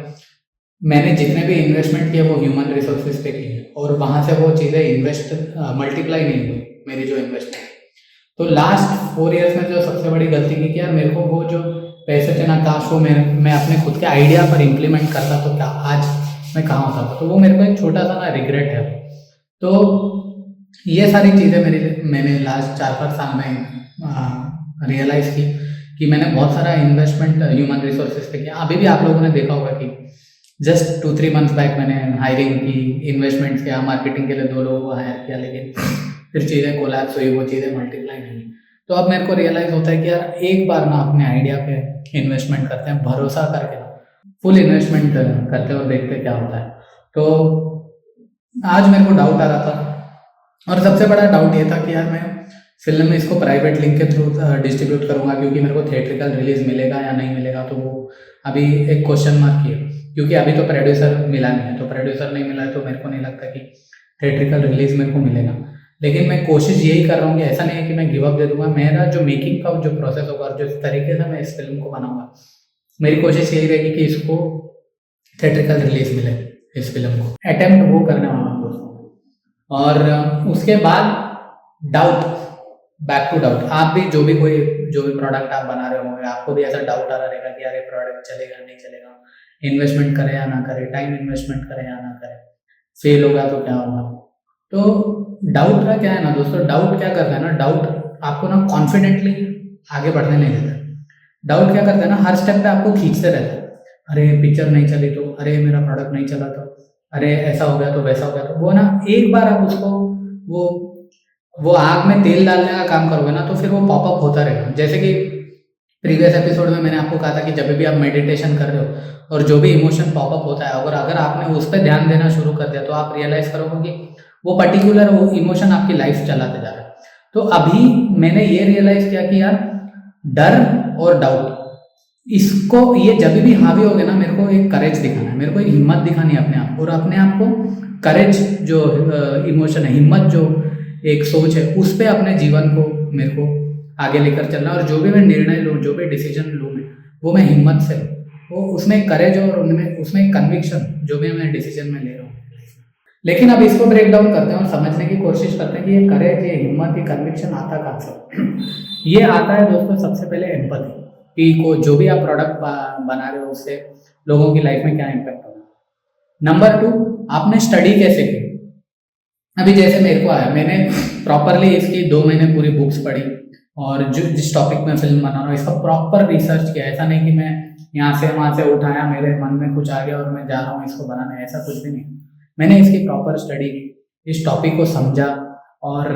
मैंने जितने भी इन्वेस्टमेंट किए वो ह्यूमन रिसोर्सेज पे किए और वहाँ से वो चीज़ें मल्टीप्लाई नहीं हुई मेरी जो इन्वेस्टमेंट। तो लास्ट 4 ईयर्स में जो सबसे बड़ी गलती की कि यार मेरे को वो जो पैसे थे ना, काश वो मैं अपने खुद के आइडिया पर इम्प्लीमेंट करता तो क्या आज मैं कहाँ होता था। तो वो मेरे को एक छोटा सा ना रिग्रेट है। तो ये सारी चीज़ें मैंने लास्ट 4-5 साल में रियलाइज़ की कि मैंने बहुत सारा इन्वेस्टमेंट ह्यूमन रिसोर्सेज पे किया। अभी भी आप लोगों ने देखा होगा कि जस्ट 2-3 मंथ्स बैक मैंने हायरिंग की, इन्वेस्टमेंट किया, मार्केटिंग के लिए 2 लोगों को हायर किया, लेकिन फिर चीज़ें कोलैप्स हुई, वो चीज़ें मल्टीप्लाई नहीं। तो अब मेरे को रियलाइज़ होता है कि यार एक बार ना अपने आइडिया पे इन्वेस्टमेंट करते हैं, भरोसा करके फुल इन्वेस्टमेंट करते हैं और देखते क्या होता है। तो आज मेरे को डाउट आ रहा था और सबसे बड़ा डाउट ये था कि यार मैं फिल्म में इसको प्राइवेट लिंक के थ्रू डिस्ट्रीब्यूट करूँगा क्योंकि मेरे को थिएट्रिकल रिलीज मिलेगा या नहीं मिलेगा। तो वो अभी एक क्वेश्चन मार्क है क्योंकि अभी तो प्रोड्यूसर मिला नहीं है। तो प्रोड्यूसर नहीं मिला है तो मेरे को नहीं लगता कि थिएट्रिकल रिलीज मेरे को मिलेगा। लेकिन मैं कोशिश यही कर रहा हूँ कि ऐसा नहीं है कि मैं गिव अप दे दूंगा। मेरा जो मेकिंग का जो प्रोसेस होगा और जिस तरीके से मैं इस फिल्म को बनाऊंगा, मेरी कोशिश यही रहेगी कि इसको थिएट्रिकल रिलीज मिले, इस फिल्म को अटेम्प्ट वो करने वाला हूँ दोस्तों। और उसके बाद डाउट, बैक टू डाउट। आप भी जो भी प्रोडक्ट आप बना रहे होंगे, आपको भी ऐसा डाउट आ रहा रहेगा कि यार ये प्रोडक्ट चलेगा नहीं चलेगा, इन्वेस्टमेंट करें या ना करें, टाइम इन्वेस्टमेंट करें या ना करें, फेल होगा तो क्या होगा। तो डाउट का क्या है ना दोस्तों, डाउट क्या करता है ना, डाउट आपको ना कॉन्फिडेंटली आगे बढ़ने नहीं देता। डाउट क्या करता है ना, हर स्टेप पे आपको खींचते रहता है। अरे पिक्चर नहीं चली तो, अरे मेरा प्रोडक्ट नहीं चला तो, अरे ऐसा हो गया तो, वैसा हो गया तो। वो ना एक बार आप उसको वो आग में तेल डालने का काम करोगे ना तो फिर वो पॉपअप होता रहेगा। जैसे कि प्रीवियस एपिसोड में मैंने आपको कहा था कि जब भी आप मेडिटेशन कर रहे हो और जो भी इमोशन पॉपअप होता है, अगर आपने उस पर ध्यान देना शुरू कर दिया तो आप रियलाइज करोगे कि वो पर्टिकुलर वो इमोशन आपकी लाइफ चलाते जा रहा है। तो अभी मैंने ये रियलाइज किया कि यार डर और डाउट, इसको ये जब भी हावी हो गया ना, मेरे को एक करेज दिखाना है, मेरे को एक हिम्मत दिखानी है अपने आप, और अपने आप को करेज जो इमोशन है, हिम्मत जो एक सोच है, उस पर अपने जीवन को मेरे को आगे लेकर चलना। और जो भी मैं निर्णय लूँ, जो भी डिसीजन लूँ मैं, वो मैं हिम्मत से, वो उसमें करेज और उसमें कन्विक्शन, जो भी मैं डिसीजन में ले रहा हूँ। लेकिन अब इसको ब्रेक डाउन करते हैं और समझने की कोशिश करते हैं कि ये करेज, ये हिम्मत, ये कन्विक्शन आता कहाँ से। ये आता है दोस्तों सबसे पहले एम्पैथी, कि को जो भी आप प्रोडक्ट बना रहे हो उससे लोगों की लाइफ में क्या इम्पैक्ट होगा। नंबर 2, आपने स्टडी कैसे की। अभी जैसे मेरे को आया, मैंने प्रॉपरली इसकी 2 महीने पूरी बुक्स पढ़ी और जिस टॉपिक में फिल्म बना रहा हूँ इसका प्रॉपर रिसर्च किया। ऐसा नहीं कि मैं यहाँ से वहाँ से उठाया, मेरे मन में कुछ आ गया और मैं जा रहा हूँ इसको बनाने, ऐसा कुछ भी नहीं। मैंने इसकी प्रॉपर स्टडी की, इस टॉपिक को समझा और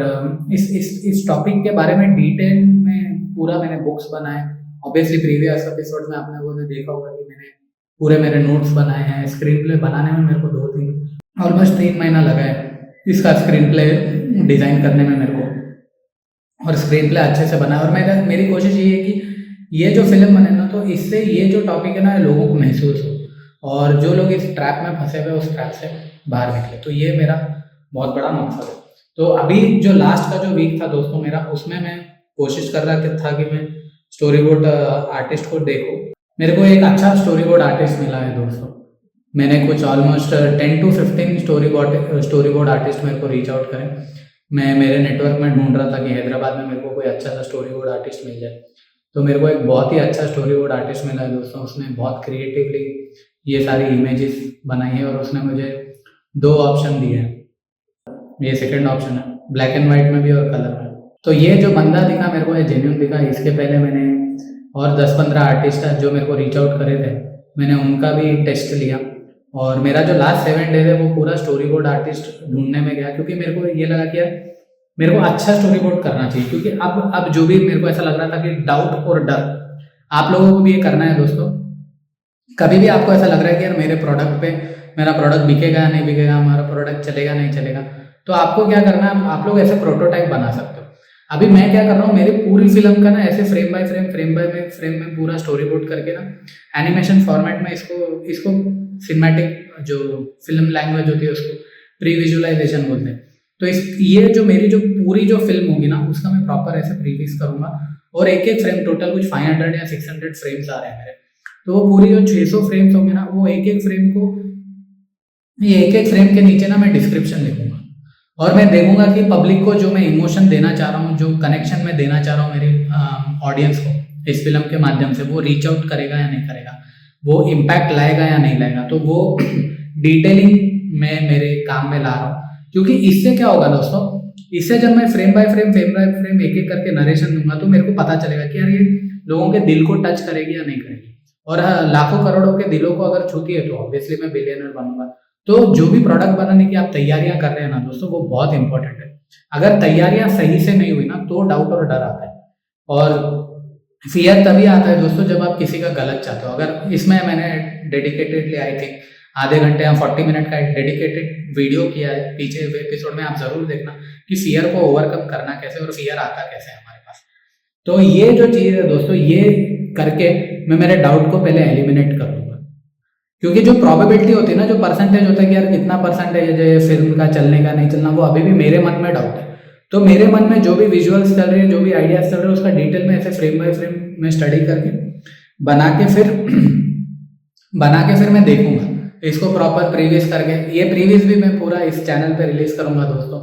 इस टॉपिक के बारे में डिटेल में पूरा मैंने बुक्स बनाए। ऑब्वियसली प्रीवियस एपिसोड में आपने वो देखा होगा कि मैंने पूरे मेरे नोट्स बनाए हैं। स्क्रीन प्ले बनाने में मेरे को 2-3 ऑलमोस्ट 3 महीना लगा है इसका स्क्रीन प्ले डिज़ाइन करने में मेरे को, और स्क्रीन प्ले अच्छे से बना। और मेरी कोशिश ये है कि ये जो फिल्म बने ना, तो इससे ये जो टॉपिक है ना लोगों को महसूस हो, और जो लोग इस ट्रैप में फंसे हुए उस ट्रैप से बाहर निकले। तो ये मेरा बहुत बड़ा मकसद है। तो अभी जो लास्ट का जो वीक था दोस्तों मेरा, उसमें मैं कोशिश कर रहा था कि मैं स्टोरी बोर्ड आर्टिस्ट को देखूं। मेरे को एक अच्छा स्टोरी बोर्ड आर्टिस्ट मिला है दोस्तों। मैंने कुछ almost 10 to 15 story board artist मेरे को रीच आउट करें। मैं मेरे नेटवर्क में ढूंढ रहा था कि हैदराबाद में मेरे को कोई अच्छा सा स्टोरी बोर्ड आर्टिस्ट मिल जाए। तो मेरे को एक बहुत ही अच्छा स्टोरी बोर्ड आर्टिस्ट मिला है दोस्तों। उसने बहुत क्रिएटिवली ये सारी इमेजेस बनाई है, और उसने मुझे 2 ऑप्शन दिए हैं। ये सेकंड ऑप्शन है, ब्लैक एंड वाइट में भी और कलर में। तो ये जो बंदा दिखा मेरे को, ये जेन्युइन दिखा। इसके पहले मैंने और 10-15 आर्टिस्ट है जो मेरे को रीच आउट करे थे, मैंने उनका भी टेस्ट लिया। और मेरा जो लास्ट 7 डेज है वो पूरा स्टोरी बोर्ड आर्टिस्ट ढूंढने में गया, क्योंकि मेरे को ये लगा कि यार मेरे को अच्छा स्टोरी बोर्ड करना चाहिए। क्योंकि अब जो भी मेरे को ऐसा लग रहा था कि डाउट और डर, आप लोगों को भी ये करना है दोस्तों। कभी भी आपको ऐसा लग रहा है कि यार मेरे प्रोडक्ट पे मेरा प्रोडक्ट बिकेगा नहीं बिकेगा, हमारा प्रोडक्ट चलेगा नहीं चलेगा, तो आपको क्या करना है, आप लोग ऐसे प्रोटोटाइप बना सकते हो। अभी मैं क्या कर रहा हूँ, मेरी पूरी फिल्म का ना ऐसे फ्रेम बाय फ्रेम में पूरा स्टोरी बोर्ड करके ना एनिमेशन फॉर्मेट में इसको सिनेमैटिक जो फिल्म लैंग्वेज होती है उसको प्री विजुअलाइजेशन बोलते हैं। तो ये जो मेरी जो पूरी जो फिल्म होगी ना, उसका मैं प्रॉपर ऐसे प्रीवियस करूंगा, और एक फ्रेम टोटल कुछ 500 या 600 फ्रेम्स आ रहे हैं मेरे। तो वो पूरी जो 600 फ्रेम्स होंगे ना, वो एक फ्रेम के नीचे ना मैं डिस्क्रिप्शन लिखूंगा, और मैं देखूंगा कि पब्लिक को जो मैं इमोशन देना चाह रहा हूँ, जो कनेक्शन मैं देना चाह रहा हूँ मेरी ऑडियंस को इस फिल्म के माध्यम से, वो रीच आउट करेगा या नहीं करेगा, वो इम्पैक्ट लाएगा या नहीं लाएगा। तो वो डिटेलिंग मैं मेरे काम में ला रहा हूँ। क्योंकि इससे क्या होगा दोस्तों, इससे जब मैं फ्रेम बाय फ्रेम एक करके नरेशन दूंगा, तो मेरे को पता चलेगा कि यार ये लोगों के दिल को टच करेगी या नहीं करेगी। और लाखों करोड़ों के दिलों को अगर छूती है तो ऑब्वियसली मैं बिलियनर बनूंगा। तो जो भी प्रोडक्ट बनाने की आप तैयारियां कर रहे हैं ना दोस्तों, वो बहुत इंपॉर्टेंट है। अगर तैयारियां सही से नहीं हुई ना, तो डाउट और डर आता है, और फियर तभी आता है दोस्तों जब आप किसी का गलत चाहते हो। अगर इसमें मैंने डेडिकेटेडली आई थिंक आधे घंटे या 40 मिनट का एक डेडिकेटेड वीडियो किया है, पीछे एपिसोड में आप जरूर देखना कि फियर को ओवरकम करना कैसे और फियर आता कैसे हमारे पास। तो ये जो चीज़ है दोस्तों, ये करके मैं मेरे डाउट को पहले एलिमिनेट कर दूंगा। क्योंकि जो प्रोबेबिलिटी होती है ना, जो परसेंटेज होता है कि यार कितना परसेंटेज है फिल्म का चलने का नहीं चलना, वो अभी भी मेरे मन में डाउट है। तो मेरे मन में जो भी विजुअल्स चल रहे हैं, जो भी आइडियाज चल रहे हैं, उसका डिटेल में ऐसे फ्रेम बाय फ्रेम में स्टडी करके बना के फिर मैं देखूंगा इसको प्रॉपर प्रीवियस करके। ये प्रीवियस भी मैं पूरा इस चैनल पे रिलीज करूंगा दोस्तों,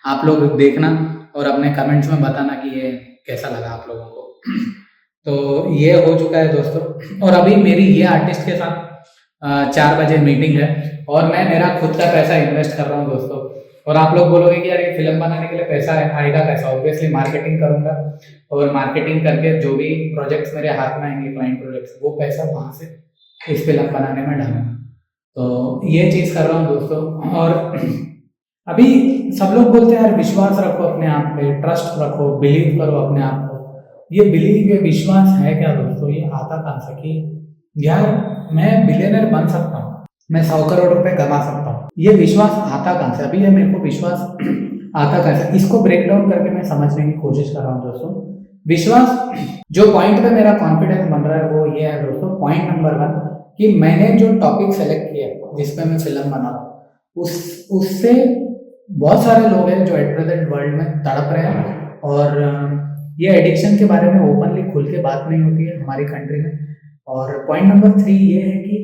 आप लोग देखना और अपने कमेंट्स में बताना कि ये कैसा लगा आप लोगों को। तो ये हो चुका है दोस्तों, और अभी मेरी ये आर्टिस्ट के साथ 4 बजे मीटिंग है, और मैं मेरा खुद का पैसा इन्वेस्ट कर रहा हूँ दोस्तों। और आप लोग बोलोगे कि यार ये फिल्म बनाने के लिए पैसा आएगा कैसा? ऑब्वियसली मार्केटिंग करूंगा, और मार्केटिंग करके जो भी प्रोजेक्ट्स मेरे हाथ में आएंगे, क्लाइंट प्रोजेक्ट्स, वो पैसा वहाँ से इस फिल्म बनाने में डालूंगा। तो ये चीज़ कर रहा हूँ दोस्तों। और अभी सब लोग बोलते हैं यार विश्वास रखो अपने आप पे, ट्रस्ट रखो, बिलीव करो अपने आप को। ये बिलीव, ये विश्वास है क्या दोस्तों? ये आता कहाँ से कि यार मैं बिलियनर बन सकता हूँ, मैं 100 करोड़ रुपए कमा सकता हूँ? ये विश्वास आता कहाँ से? अभी ये मेरे को विश्वास आता कहाँ से, इसको ब्रेक डाउन करके मैं समझने की कोशिश कर रहा हूँ दोस्तों। विश्वास, जो पॉइंट पे मेरा कॉन्फिडेंस बन रहा है वो ये है दोस्तों। पॉइंट नंबर 1 कि मैंने जो टॉपिक सेलेक्ट किया जिसपे मैं फिल्म बना रहा हूँ, उससे बहुत सारे लोग हैं जो एट प्रेजेंट वर्ल्ड में तड़प रहे हैं, और ये एडिक्शन के बारे में ओपनली खुल के बात नहीं होती है हमारी कंट्री में। और पॉइंट नंबर 3 ये है कि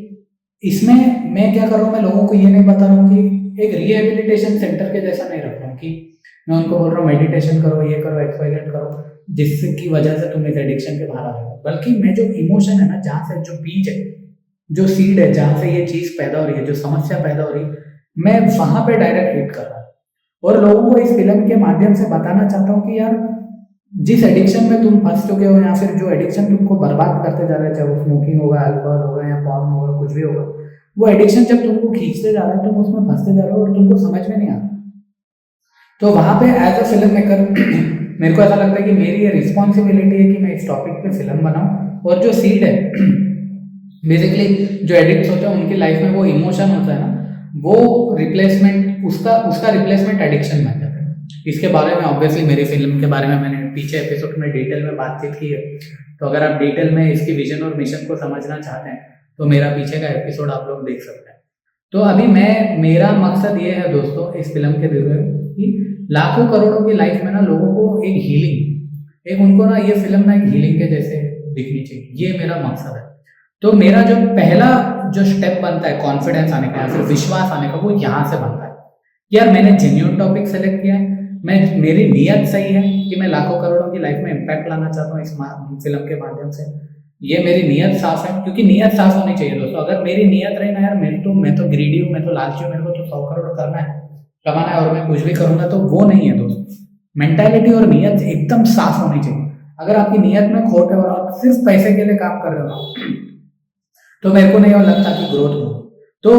इसमें मैं क्या कर रहा हूँ, मैं लोगों को ये नहीं बता रहा हूँ कि एक रिहेबिलिटेशन सेंटर के जैसा नहीं रख रहा हूँ कि मैं उनको बोल रहा हूँ मेडिटेशन करो, ये करो, एक्सरसाइज करो, जिसकी वजह से तुम इस एडिक्शन के बाहर आ जाओ। बल्कि मैं जो इमोशन है ना, जहाँ से जो बीज है, जो सीड है, जहाँ से ये चीज़ पैदा हो रही है, जो समस्या पैदा हो रही है, मैं वहाँ पे डायरेक्ट हिट कर रहा हूँ। और लोगों को इस फिल्म के माध्यम से बताना चाहता हूँ कि यार जिस एडिक्शन में तुम फंस चुके हो, या फिर जो एडिक्शन तुमको बर्बाद करते जा रहे हैं, चाहे वो स्मोकिंग होगा, अल्कोहल होगा या पॉर्न होगा, कुछ भी होगा, वो एडिक्शन जब तुमको खींचते जा रहा है, तुम उसमें फंसते जा रहे हो और तुमको समझ में नहीं आता। तो वहाँ पे एज अ फिल्म मेकर मेरे को ऐसा लगता है कि मेरी ये रिस्पॉन्सिबिलिटी है कि मैं इस टॉपिक पे फिल्म बनाऊँ, और जो सीड है बेसिकली जो एडिक्ट्स होते हैं उनकी लाइफ में वो इमोशन होता है ना, वो रिप्लेसमेंट उसका उसका रिप्लेसमेंट एडिक्शन बन जाता है। इसके बारे में ऑब्वियसली मेरी फिल्म के बारे में मैंने पीछे एपिसोड में डिटेल में बातचीत की है, तो अगर आप डिटेल में इसकी विजन और मिशन को समझना चाहते हैं तो मेरा पीछे का एपिसोड आप लोग देख सकते हैं। तो अभी मेरा मकसद ये है दोस्तों इस फिल्म के जरिए कि लाखों करोड़ों की लाइफ में ना लोगों को एक हीलिंग, एक उनको ना ये फिल्म ना एक हीलिंग के जैसे दिखनी चाहिए, ये मेरा मकसद है। तो मेरा जो पहला जो स्टेप बनता है कॉन्फिडेंस आने का या फिर विश्वास आने का, वो यहाँ से बनता है। यार मैंने जेन्युइन टॉपिक सेलेक्ट किया है, मेरी नीयत सही है कि मैं लाखों करोड़ों की लाइफ में इम्पैक्ट लाना चाहता हूँ इस फिल्म के माध्यम से, ये मेरी नीयत साफ है, क्योंकि नीयत साफ होनी चाहिए दोस्तों। अगर मेरी नीयत रही ना यार मैं तो ग्रीडी हूँ, मैं तो लालची हूँ, मेरे को तो 100 करोड़ करना है, कमाना है और मैं कुछ भी करूंगा, तो वो नहीं है दोस्तों। मेंटालिटी और नीयत एकदम साफ होनी चाहिए। अगर आपकी नीयत में खोट है और आप सिर्फ पैसे के लिए काम कर रहे हो तो मेरे को नहीं लगता कि ग्रोथ हो। तो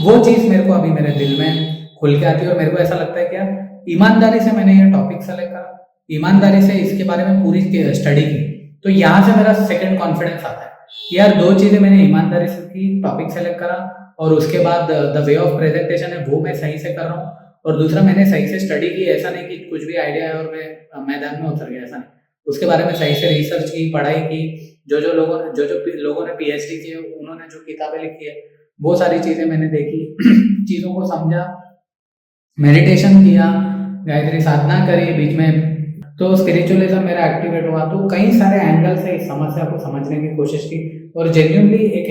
वो चीज़ मेरे को अभी मेरे दिल में खुल के आती है, और मेरे को ऐसा लगता है कि यार ईमानदारी से मैंने ये टॉपिक सेलेक्ट करा, ईमानदारी से इसके बारे में पूरी स्टडी की, तो यहाँ से मेरा सेकंड कॉन्फिडेंस आता है कि यार दो चीज़ें मैंने ईमानदारी से की, टॉपिक सेलेक्ट करा, और उसके बाद द वे ऑफ प्रेजेंटेशन है वो मैं सही से कर रहा हूँ, और दूसरा मैंने सही से स्टडी की। ऐसा नहीं कि कुछ भी आइडिया है और मैं मैदान में उतर गया, ऐसा नहीं, उसके बारे में सही से रिसर्च की, पढ़ाई की, जो लोगों ने पीएचडी की है उन्होंने जो किताबें लिखी है वो सारी चीज़ें मैंने देखी, चीज़ों को समझा, मेडिटेशन किया, गायत्री साधना करी बीच में, तो स्पिरिचुअलिज्म मेरा एक्टिवेट हुआ। तो कई सारे एंगल से इस समस्या को समझने की कोशिश की, और जेन्युइनली एक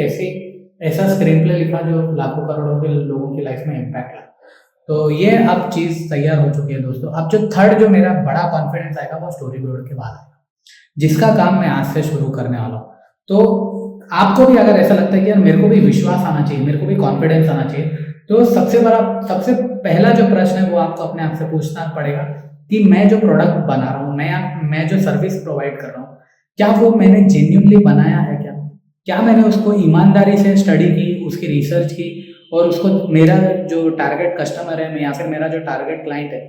ऐसा स्क्रीन प्ले लिखा जो लाखों करोड़ों के लोगों की लाइफ में इम्पैक्ट ला। तो ये अब चीज़ तैयार हो चुकी है दोस्तों। अब जो थर्ड जो मेरा बड़ा कॉन्फिडेंस आएगा वो स्टोरी बोर्ड के बाद आएगा, जिसका काम मैं आज से शुरू करने वाला हूँ। तो आपको भी अगर ऐसा लगता है कि यार मेरे को भी विश्वास आना चाहिए, मेरे को भी कॉन्फिडेंस आना चाहिए, तो सबसे पहला जो प्रश्न है वो आपको अपने आप से पूछना पड़ेगा कि मैं जो प्रोडक्ट बना रहा हूँ, मैं जो सर्विस प्रोवाइड कर रहा हूँ, क्या वो मैंने जेन्युइनली बनाया है? क्या मैंने उसको ईमानदारी से स्टडी की, उसकी रिसर्च की, और उसको मेरा जो टारगेट कस्टमर है या फिर मेरा जो टारगेट क्लाइंट है,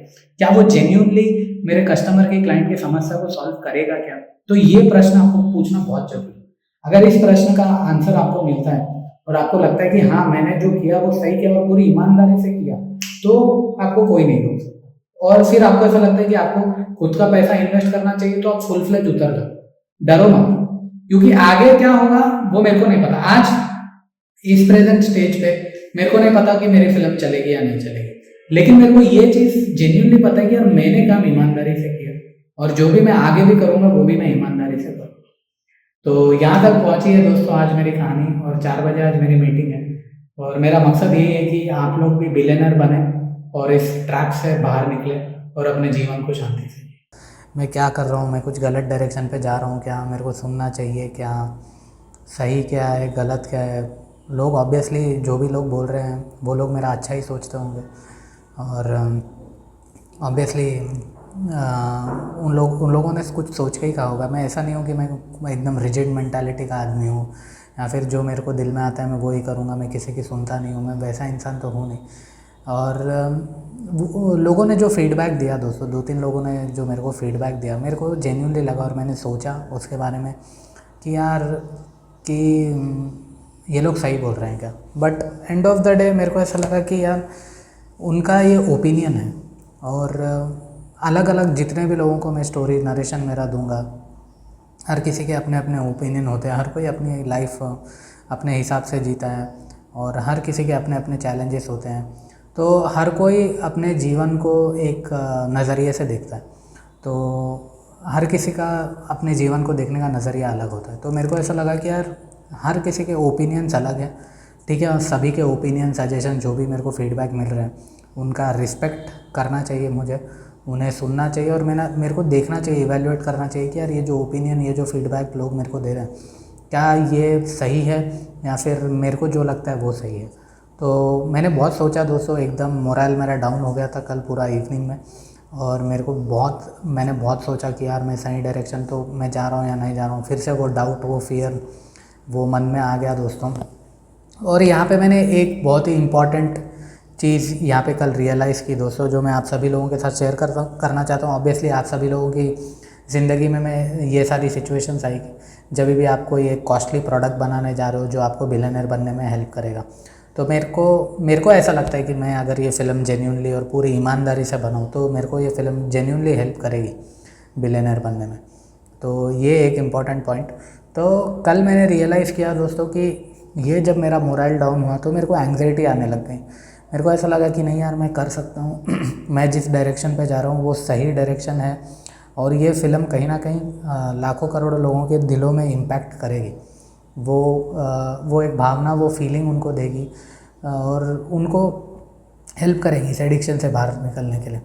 क्या वो जेन्युइनली मेरे कस्टमर की क्लाइंट की समस्या को सॉल्व करेगा क्या? तो ये प्रश्न आपको पूछना बहुत जरूरी है। अगर इस प्रश्न का आंसर आपको मिलता है और आपको लगता है कि हाँ मैंने जो किया वो सही किया और पूरी ईमानदारी से किया, तो आपको कोई नहीं रोक सकता। और फिर आपको ऐसा लगता है कि आपको खुद का पैसा इन्वेस्ट करना चाहिए, तो आप फुल फ्लेज उतर जाओ, डरो मत, क्योंकि आगे क्या होगा वो मेरे को नहीं पता। आज इस प्रेजेंट स्टेज पे मेरे को नहीं पता कि मेरी फिल्म चलेगी या नहीं चलेगी, लेकिन मेरे को ये चीज़ जेन्युइनली पता है कि यार मैंने काम ईमानदारी से किया, और जो भी मैं आगे भी करूँगा वो भी मैं ईमानदारी से करूँगा। तो यहाँ तक पहुँची है दोस्तों आज मेरी कहानी, और 4 बजे आज मेरी मीटिंग है, और मेरा मकसद यही है कि आप लोग भी बिलियनर बने और इस ट्रैप से बाहर निकले और अपने जीवन को शांति से। मैं क्या कर रहा हूँ, मैं कुछ गलत डायरेक्शन पे जा रहा हूँ क्या, मेरे को सुनना चाहिए क्या, सही क्या है गलत क्या है? लोग ऑब्वियसली जो भी लोग बोल रहे हैं वो लोग मेरा अच्छा ही सोचते होंगे, और ऑब्वियसली उन लोगों ने कुछ सोच के ही कहा होगा। मैं ऐसा नहीं हूँ कि मैं एकदम रिजिड मेंटालिटी का आदमी हूँ, या फिर जो मेरे को दिल में आता है मैं वो ही करूँगा, मैं किसी की सुनता नहीं हूँ, मैं वैसा इंसान तो हूँ नहीं। और लोगों ने जो फीडबैक दिया दोस्तों, 2-3 लोगों ने जो मेरे को फीडबैक दिया, मेरे को जेन्युइनली लगा, और मैंने सोचा उसके बारे में कि यार कि ये लोग सही बोल रहे हैं क्या। But end of the day मेरे को ऐसा लगा कि यार उनका ये ओपिनियन है, और अलग अलग जितने भी लोगों को मैं स्टोरी नरेशन मेरा दूंगा, हर किसी के अपने अपने ओपिनियन होते हैं, हर कोई अपनी लाइफ अपने हिसाब से जीता है, और हर किसी के अपने अपने चैलेंजेस होते हैं। तो हर कोई अपने जीवन को एक नज़रिए से देखता है, तो हर किसी का अपने जीवन को देखने का नज़रिया अलग होता है। तो मेरे को ऐसा लगा कि यार हर किसी के ओपिनियंस अलग है, ठीक है, और सभी के ओपिनियन सजेशन जो भी मेरे को फीडबैक मिल रहे हैं उनका रिस्पेक्ट करना चाहिए, मुझे उन्हें सुनना चाहिए, और मेरे को देखना चाहिए, इवैल्यूएट करना चाहिए कि यार ये जो ओपिनियन, ये जो फीडबैक लोग मेरे को दे रहे हैं, क्या ये सही है या फिर मेरे को जो लगता है वो सही है। तो मैंने बहुत सोचा दोस्तों, एकदम मोरल मेरा डाउन हो गया था कल पूरा इवनिंग में, और मैंने बहुत सोचा कि यार मैं सही डायरेक्शन तो मैं जा रहा हूँ या नहीं जा रहा हूँ। फिर से वो डाउट, वो फियर वो मन में आ गया दोस्तों। और यहाँ पे मैंने एक बहुत ही इम्पॉर्टेंट चीज़ यहाँ पे कल रियलाइज़ की दोस्तों, जो मैं आप सभी लोगों के साथ शेयर करना चाहता हूँ। ऑब्वियसली आप सभी लोगों की ज़िंदगी में मैं ये सारी सिचुएशंस आएगी जब भी आपको ये कॉस्टली प्रोडक्ट बनाने जा रहे हो जो आपको बिलियनर बनने में हेल्प करेगा। तो मेरे को ऐसा लगता है कि मैं अगर ये फ़िल्म जेन्युइनली और पूरी ईमानदारी से बनाऊँ तो मेरे को ये फ़िल्म जेन्युइनली हेल्प करेगी बिलियनर बनने में। तो ये एक इम्पॉर्टेंट पॉइंट। तो कल मैंने रियलाइज़ किया दोस्तों कि ये जब मेरा मोरल डाउन हुआ तो मेरे को एंग्जाइटी आने लग गई। मेरे को ऐसा लगा कि नहीं यार, मैं कर सकता हूँ मैं जिस डायरेक्शन पे जा रहा हूँ वो सही डायरेक्शन है और ये फ़िल्म कहीं ना कहीं लाखों करोड़ों लोगों के दिलों में इम्पैक्ट करेगी। वो एक भावना, वो फीलिंग उनको देगी और उनको हेल्प करेगी इस एडिक्शन से बाहर निकलने के लिए।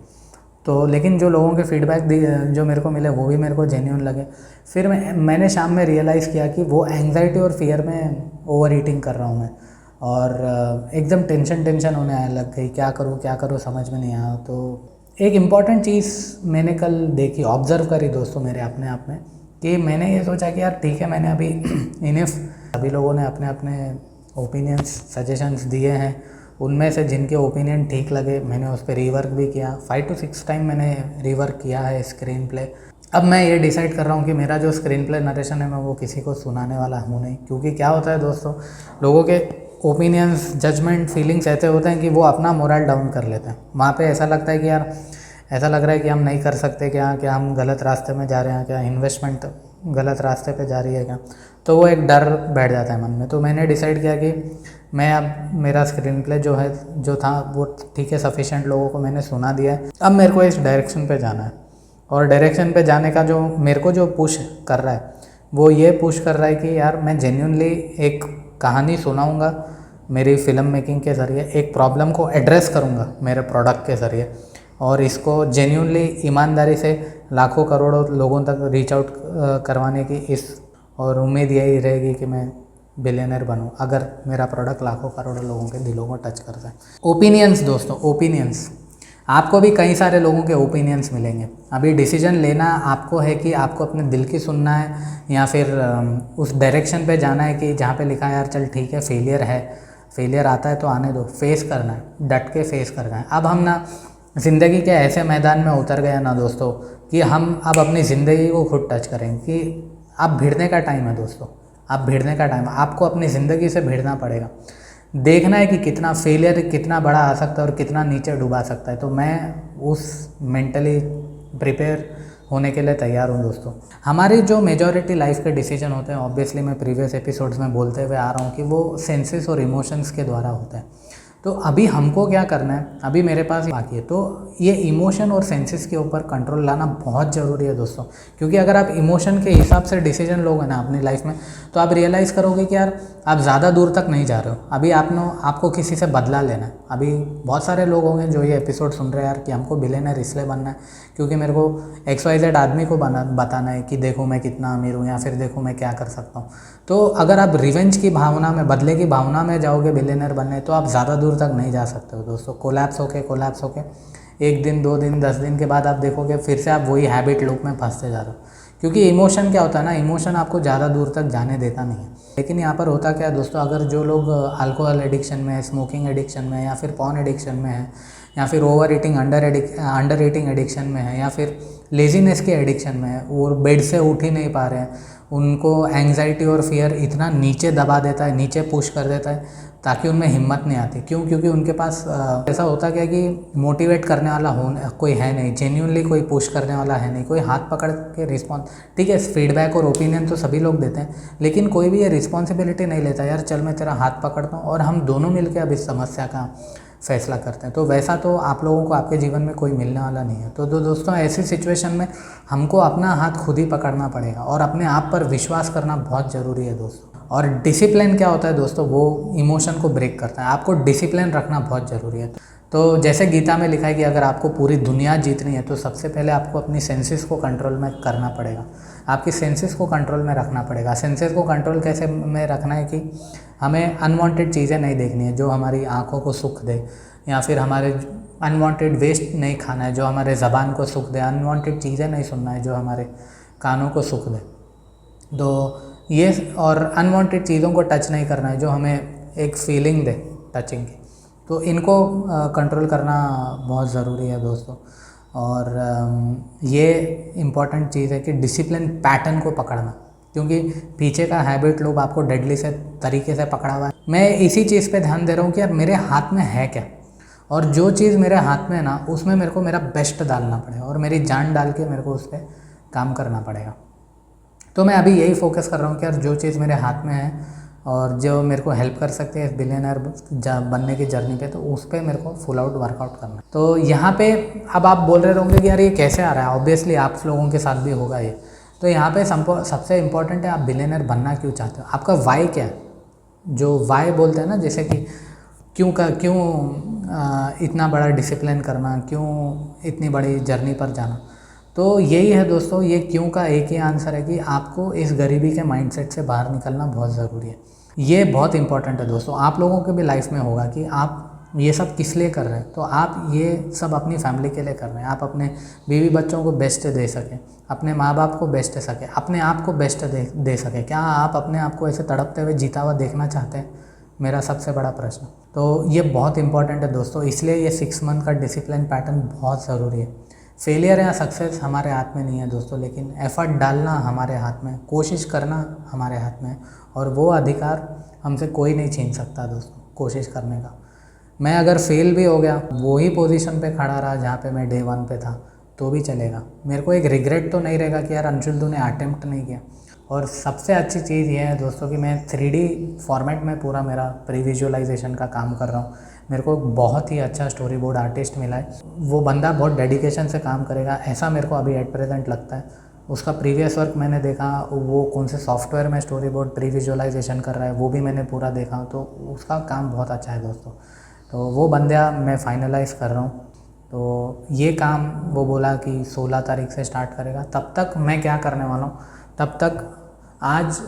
तो लेकिन जो लोगों के फीडबैक जो मेरे को मिले वो भी मेरे को जेन्युइन लगे। फिर मैंने शाम में रियलाइज़ किया कि वो एंग्जाइटी और फियर में ओवर ईटिंग कर रहा हूँ मैं, और एकदम टेंशन होने आने लग गई, क्या करूँ समझ में नहीं आया। तो एक इम्पॉर्टेंट चीज़ मैंने कल देखी, ऑब्ज़र्व करी दोस्तों मेरे अपने आप में, कि मैंने ये सोचा कि यार ठीक है, मैंने अभी इनफ सभी लोगों ने अपने अपने ओपिनियंस सजेशंस दिए हैं, उनमें से जिनके ओपिनियन ठीक लगे मैंने उस पर रीवर्क भी किया। 5 to 6 टाइम मैंने रीवर्क किया है स्क्रीन प्ले। अब मैं ये डिसाइड कर रहा हूँ कि मेरा जो स्क्रीन प्ले नरेशन है मैं वो किसी को सुनाने वाला हूँ नहीं, क्योंकि क्या होता है दोस्तों, लोगों के ओपिनियंस, जजमेंट, फीलिंग्स ऐसे होते हैं कि वो अपना मोरल डाउन कर लेते हैं। वहाँ पे ऐसा लगता है कि यार, ऐसा लग रहा है कि हम नहीं कर सकते क्या हम गलत रास्ते में जा रहे हैं, क्या इन्वेस्टमेंट गलत रास्ते पे जा रही है क्या, तो वो एक डर बैठ जाता है मन में। तो मैंने डिसाइड किया कि मैं अब मेरा स्क्रीन प्ले जो था वो ठीक है, सफिशिएंट लोगों को मैंने सुना दिया है, अब मेरे को इस डायरेक्शन पे जाना है। और डायरेक्शन पे जाने का जो मेरे को जो पुश कर रहा है वो ये पुश कर रहा है कि यार मैं जेन्युइनली एक कहानी सुनाऊंगा मेरी फ़िल्म मेकिंग के ज़रिए, एक प्रॉब्लम को एड्रेस करूंगा मेरे प्रोडक्ट के ज़रिए, और इसको जेन्युइनली ईमानदारी से लाखों करोड़ों लोगों तक रीच आउट करवाने की इस और उम्मीद यही रहेगी कि मैं बिलियनर बनूं अगर मेरा प्रोडक्ट लाखों करोड़ों लोगों के दिलों को टच करता है। ओपिनियंस दोस्तों, ओपिनियंस, आपको भी कई सारे लोगों के ओपिनियंस मिलेंगे। अभी डिसीजन लेना आपको है कि आपको अपने दिल की सुनना है या फिर उस डायरेक्शन पे जाना है कि जहाँ पे लिखा है यार चल ठीक है, फेलियर आता है तो आने दो, फेस करना है, डट के फेस करना है। अब हम ना ज़िंदगी के ऐसे मैदान में उतर गए ना दोस्तों कि हम अब अपनी ज़िंदगी को खुद टच करेंगे कि अब भिड़ने का टाइम है दोस्तों, अब भिड़ने का टाइम है। आपको अपनी ज़िंदगी से भिड़ना पड़ेगा, देखना है कि कितना फेलियर कितना बड़ा आ सकता है और कितना नीचे डुबा सकता है। तो मैं उस मेंटली प्रिपेयर होने के लिए तैयार हूँ दोस्तों। हमारी जो मेजॉरिटी लाइफ के डिसीजन होते हैं, ऑब्वियसली मैं प्रीवियस एपिसोड्स में बोलते हुए आ रहा हूँ कि वो सेंसेस और इमोशंस के द्वारा होते हैं। तो अभी हमको क्या करना है, अभी मेरे पास बाकी है, तो ये इमोशन और सेंसेस के ऊपर कंट्रोल लाना बहुत ज़रूरी है दोस्तों। क्योंकि अगर आप इमोशन के हिसाब से डिसीजन लोगे ना अपनी लाइफ में, तो आप रियलाइज़ करोगे कि यार आप ज़्यादा दूर तक नहीं जा रहे हो। अभी आपको किसी से बदला लेना है। अभी बहुत सारे लोग होंगे जो ये एपिसोड सुन रहे हैं यार कि हमको बिलियनर इसलिए बनना है क्योंकि मेरे को XYZ आदमी को बताना है कि देखो मैं कितना अमीर हूँ या फिर देखो मैं क्या कर सकता हूँ। तो अगर आप रिवेंज की भावना में, बदले की भावना में जाओगे बिलियनर बनने, तो आप ज़्यादा दूर तक नहीं जा सकते हो दोस्तों। कोलैप्स होके 1 दिन 2 दिन 10 दिन के बाद आप देखोगे फिर से आप वही हैबिट लूप में फंसते जा रहे हो। क्योंकि इमोशन क्या होता है ना, इमोशन आपको ज़्यादा दूर तक जाने देता नहीं है। लेकिन यहाँ पर होता क्या है दोस्तों, अगर जो लोग अल्कोहल एडिक्शन में है, स्मोकिंग एडिक्शन में है, या फिर पॉर्न एडिक्शन में है, या फिर over eating under eating addiction में है, या फिर लेजीनेस के एडिक्शन में है, और बेड से उठ ही नहीं पा रहे हैं, उनको एंग्जाइटी और फियर इतना नीचे दबा देता है, नीचे पुश कर देता है ताकि उनमें हिम्मत नहीं आती। क्यों? क्योंकि उनके पास ऐसा होता क्या कि मोटिवेट करने वाला कोई है नहीं, जेन्युइनली कोई पुश करने वाला है नहीं, कोई हाथ पकड़ के रिस्पॉन्स। ठीक है, फीडबैक और ओपिनियन तो सभी लोग देते हैं, लेकिन कोई भी ये रिस्पॉन्सिबिलिटी नहीं लेता यार चल मैं तेरा हाथ पकड़ता हूँ और हम दोनों मिलकर अब इस समस्या का फैसला करते हैं। तो वैसा तो आप लोगों को आपके जीवन में कोई मिलने वाला नहीं है। तो दोस्तों ऐसी सिचुएशन में हमको अपना हाथ खुद ही पकड़ना पड़ेगा और अपने आप पर विश्वास करना बहुत ज़रूरी है दोस्तों। और डिसिप्लिन क्या होता है दोस्तों, वो इमोशन को ब्रेक करता है। आपको डिसिप्लिन रखना बहुत ज़रूरी है। तो जैसे गीता में लिखा है कि अगर आपको पूरी दुनिया जीतनी है तो सबसे पहले आपको अपनी सेंसेस को कंट्रोल में करना पड़ेगा, आपकी सेंसेस को कंट्रोल में रखना पड़ेगा। सेंसेस को कंट्रोल कैसे में रखना है कि हमें अनवांटेड चीज़ें नहीं देखनी है जो हमारी आँखों को सुख दे, या फिर हमारे अनवांटेड वेस्ट नहीं खाना है जो हमारे ज़बान को सुख दे, अनवांटेड चीज़ें नहीं सुनना है जो हमारे कानों को सुख दे। तो ये और अनवांटेड चीज़ों को टच नहीं करना है जो हमें एक फीलिंग दे टचिंग की। तो इनको कंट्रोल करना बहुत ज़रूरी है दोस्तों। और ये इम्पॉर्टेंट चीज़ है कि डिसिप्लिन पैटर्न को पकड़ना, क्योंकि पीछे का हैबिट लूप आपको डेडली से तरीके से पकड़ा हुआ है। मैं इसी चीज़ पे ध्यान दे रहा हूँ कि यार मेरे हाथ में है क्या, और जो चीज़ मेरे हाथ में है ना उसमें मेरे को मेरा बेस्ट डालना पड़ेगा और मेरी जान डाल के मेरे को उस पर काम करना पड़ेगा। तो मैं अभी यही फोकस कर रहा हूँ कि यार जो चीज़ मेरे हाथ में है और जो मेरे को हेल्प कर सकती है इस बिलियनर बनने की जर्नी पे, तो उस पर मेरे को फुल आउट वर्कआउट करना है। तो यहाँ पे अब आप बोल रहे होंगे कि यार ये कैसे आ रहा है, ऑब्वियसली आप लोगों के साथ भी होगा ये। तो यहाँ पे सबसे इम्पोर्टेंट है आप बिलियनर बनना क्यों चाहते हो, आपका वाई क्या है। जो वाई बोलते हैं ना, जैसे कि क्यों इतना बड़ा डिसिप्लिन करना, क्यों इतनी बड़ी जर्नी पर जाना। तो यही है दोस्तों, ये क्यों का एक ही आंसर है कि आपको इस गरीबी के माइंडसेट से बाहर निकलना बहुत ज़रूरी है। ये बहुत इंपॉर्टेंट है दोस्तों। आप लोगों के भी लाइफ में होगा कि आप ये सब किस लिए कर रहे हैं, तो आप ये सब अपनी फैमिली के लिए कर रहे हैं। आप अपने बीवी बच्चों को बेस्ट दे सकें, अपने माँ बाप को बेस्ट सकें, अपने आप को बेस्ट दे सकें। क्या आप अपने आप को ऐसे तड़पते हुए जीता हुआ देखना चाहते हैं? मेरा सबसे बड़ा प्रश्न। तो ये बहुत इंपॉर्टेंट है दोस्तों, इसलिए ये 6 मंथ का डिसिप्लिन पैटर्न बहुत ज़रूरी है। फेलियर या सक्सेस हमारे हाथ में नहीं है दोस्तों, लेकिन एफर्ट डालना हमारे हाथ में, कोशिश करना हमारे हाथ में है, और वो अधिकार हमसे कोई नहीं छीन सकता दोस्तों, कोशिश करने का। मैं अगर फेल भी हो गया, वही पोजीशन पे खड़ा रहा जहाँ पे मैं डे 1 पे था, तो भी चलेगा। मेरे को एक रिग्रेट तो नहीं रहेगा कि यार अंशुल तूने अटेम्प्ट नहीं किया। और सबसे अच्छी चीज़ ये है दोस्तों कि मैं 3D फॉर्मेट में पूरा मेरा प्री विजुअलाइजेशन का काम कर रहा हूँ। मेरे को बहुत ही अच्छा स्टोरी बोर्ड आर्टिस्ट मिला है, वो बंदा बहुत डेडिकेशन से काम करेगा, ऐसा मेरे को अभी एट प्रेजेंट लगता है। उसका प्रीवियस वर्क मैंने देखा, वो कौन से सॉफ्टवेयर में स्टोरी बोर्ड प्री विजुअलाइजेशन कर रहा है वो भी मैंने पूरा देखा, तो उसका काम बहुत अच्छा है दोस्तों। तो वो बंदा मैं फाइनलाइज़ कर रहा हूँ। तो ये काम वो बोला कि 16 तारीख से स्टार्ट करेगा। तब तक मैं क्या करने वाला हूँ, तब तक आज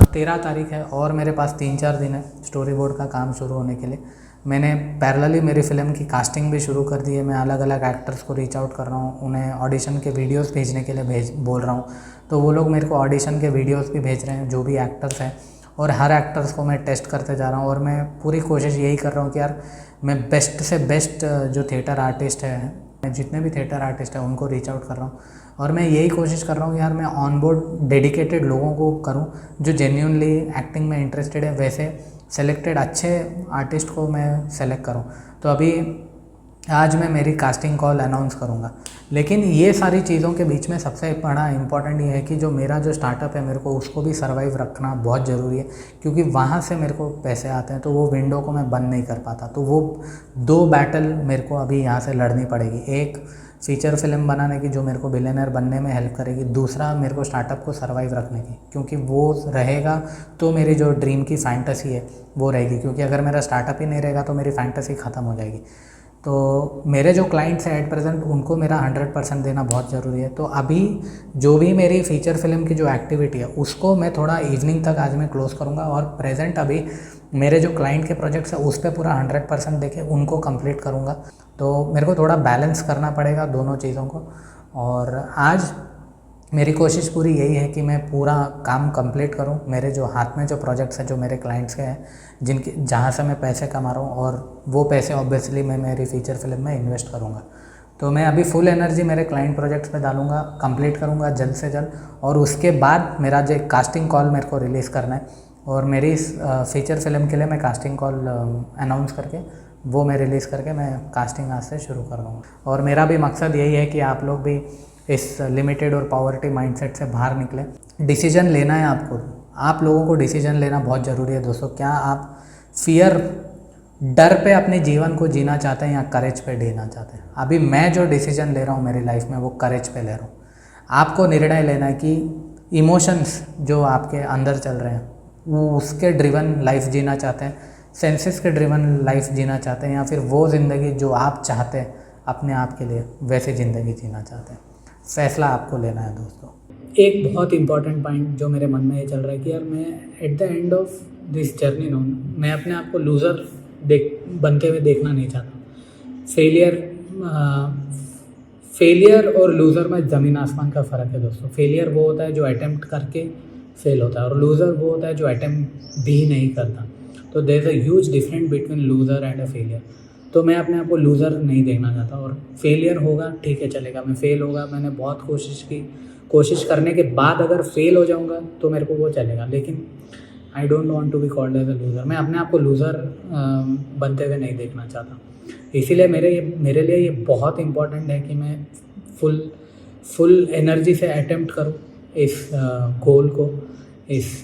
13 तारीख है और मेरे पास 3-4 दिन है स्टोरी बोर्ड का काम शुरू होने के लिए। मैंने पैरेलली मेरी फ़िल्म की कास्टिंग भी शुरू कर दी है। मैं अलग अलग एक्टर्स को रीच आउट कर रहा हूँ, उन्हें ऑडिशन के वीडियोस भेजने के लिए बोल रहा हूँ। तो वो लोग मेरे को ऑडिशन के वीडियोस भी भेज रहे हैं, जो भी एक्टर्स हैं, और हर एक्टर्स को मैं टेस्ट करते जा रहा हूँ। और मैं पूरी कोशिश यही कर रहा हूँ कि यार मैं बेस्ट से बेस्ट जो थिएटर आर्टिस्ट है, मैं जितने भी थिएटर आर्टिस्ट हैं उनको रीच आउट कर रहा हूँ। और मैं यही कोशिश कर रहा हूँ यार मैं ऑन बोर्ड डेडिकेटेड लोगों को करूँ जो जेन्युइनली एक्टिंग में इंटरेस्टेड है, वैसे सेलेक्टेड अच्छे आर्टिस्ट को मैं सेलेक्ट करूँ। तो अभी आज मैं मेरी कास्टिंग कॉल अनाउंस करूँगा। लेकिन ये सारी चीज़ों के बीच में सबसे बड़ा इम्पॉर्टेंट ये है कि जो मेरा जो स्टार्टअप है, मेरे को उसको भी सर्वाइव रखना बहुत ज़रूरी है, क्योंकि वहाँ से मेरे को पैसे आते हैं। तो वो विंडो को मैं बंद नहीं कर पाता। तो वो 2 बैटल मेरे को अभी यहाँ से लड़नी पड़ेगी। एक फीचर फिल्म बनाने की जो मेरे को बिलियनर बनने में हेल्प करेगी, दूसरा मेरे को स्टार्टअप को सर्वाइव रखने की, क्योंकि वो रहेगा तो मेरी जो ड्रीम की फैंटेसी है वो रहेगी। क्योंकि अगर मेरा स्टार्टअप ही नहीं रहेगा तो मेरी फैंटेसी ख़त्म हो जाएगी। तो मेरे जो क्लाइंट्स हैं एट प्रेजेंट, उनको मेरा 100% देना बहुत ज़रूरी है। तो अभी जो भी मेरी फीचर फिल्म की जो एक्टिविटी है उसको मैं थोड़ा इवनिंग तक आज मैं क्लोज़ करूँगा, और प्रेजेंट अभी मेरे जो क्लाइंट के प्रोजेक्ट्स हैं उस पर पूरा 100% देके उनको कंप्लीट करूँगा। तो मेरे को थोड़ा बैलेंस करना पड़ेगा दोनों चीज़ों को। और आज मेरी कोशिश पूरी यही है कि मैं पूरा काम कंप्लीट करूं। मेरे जो हाथ में जो प्रोजेक्ट्स हैं, जो मेरे क्लाइंट्स के हैं, जहां से मैं पैसे कमा रहा हूं, और वो पैसे ऑब्वियसली मैं मेरी फीचर फिल्म में इन्वेस्ट करूंगा। तो मैं अभी फुल एनर्जी मेरे क्लाइंट प्रोजेक्ट्स पे डालूंगा, कंप्लीट करूंगा जल्द से जल्द। और उसके बाद मेरा जो कास्टिंग कॉल मेरे को रिलीज़ करना है, और मेरी इस फीचर फिल्म के लिए मैं कास्टिंग कॉल अनाउंस करके वो मैं रिलीज़ करके मैं कास्टिंग आज से शुरू कर दूँगा। और मेरा भी मकसद यही है कि आप लोग भी इस लिमिटेड और पॉवर्टी माइंडसेट से बाहर निकले। डिसीजन लेना है आपको, आप लोगों को डिसीजन लेना बहुत ज़रूरी है दोस्तों। क्या आप डर पे अपने जीवन को जीना चाहते हैं या करेज पे जीना चाहते हैं? अभी मैं जो डिसीजन ले रहा हूँ मेरी लाइफ में वो करेज पे ले रहा हूँ। आपको निर्णय लेना है कि इमोशंस जो आपके अंदर चल रहे हैं वो उसके ड्रिवन लाइफ जीना चाहते हैं, सेंसेस के ड्रिवन लाइफ जीना चाहते हैं, या फिर वो ज़िंदगी जो आप चाहते हैं अपने आप के लिए वैसी ज़िंदगी जीना चाहते हैं। फैसला आपको लेना है दोस्तों। एक बहुत इंपॉर्टेंट पॉइंट जो मेरे मन में ये चल रहा है कि यार मैं at the end of this journey no, मैं अपने आप को लूज़र बनते हुए देखना नहीं चाहता। फेलियर और लूज़र में ज़मीन आसमान का फ़र्क है दोस्तों। फेलियर वो होता है जो अटेम्प्ट करके फेल होता है, और लूज़र वो होता है जो अटेम्प्ट भी नहीं करता। तो there is a huge difference between loser and a failure. तो मैं अपने आप को लूज़र नहीं देखना चाहता। और फेलियर होगा ठीक है चलेगा, मैं फेल होगा, मैंने बहुत कोशिश की, कोशिश करने के बाद अगर फेल हो जाऊँगा तो मेरे को वो चलेगा, लेकिन I don't want to be called as a loser. मैं अपने आप को लूज़र बनते हुए नहीं देखना चाहता। इसीलिए मेरे लिए ये बहुत इम्पोर्टेंट है कि मैं फुल एनर्जी से अटेम्प्ट करूँ इस गोल को, इस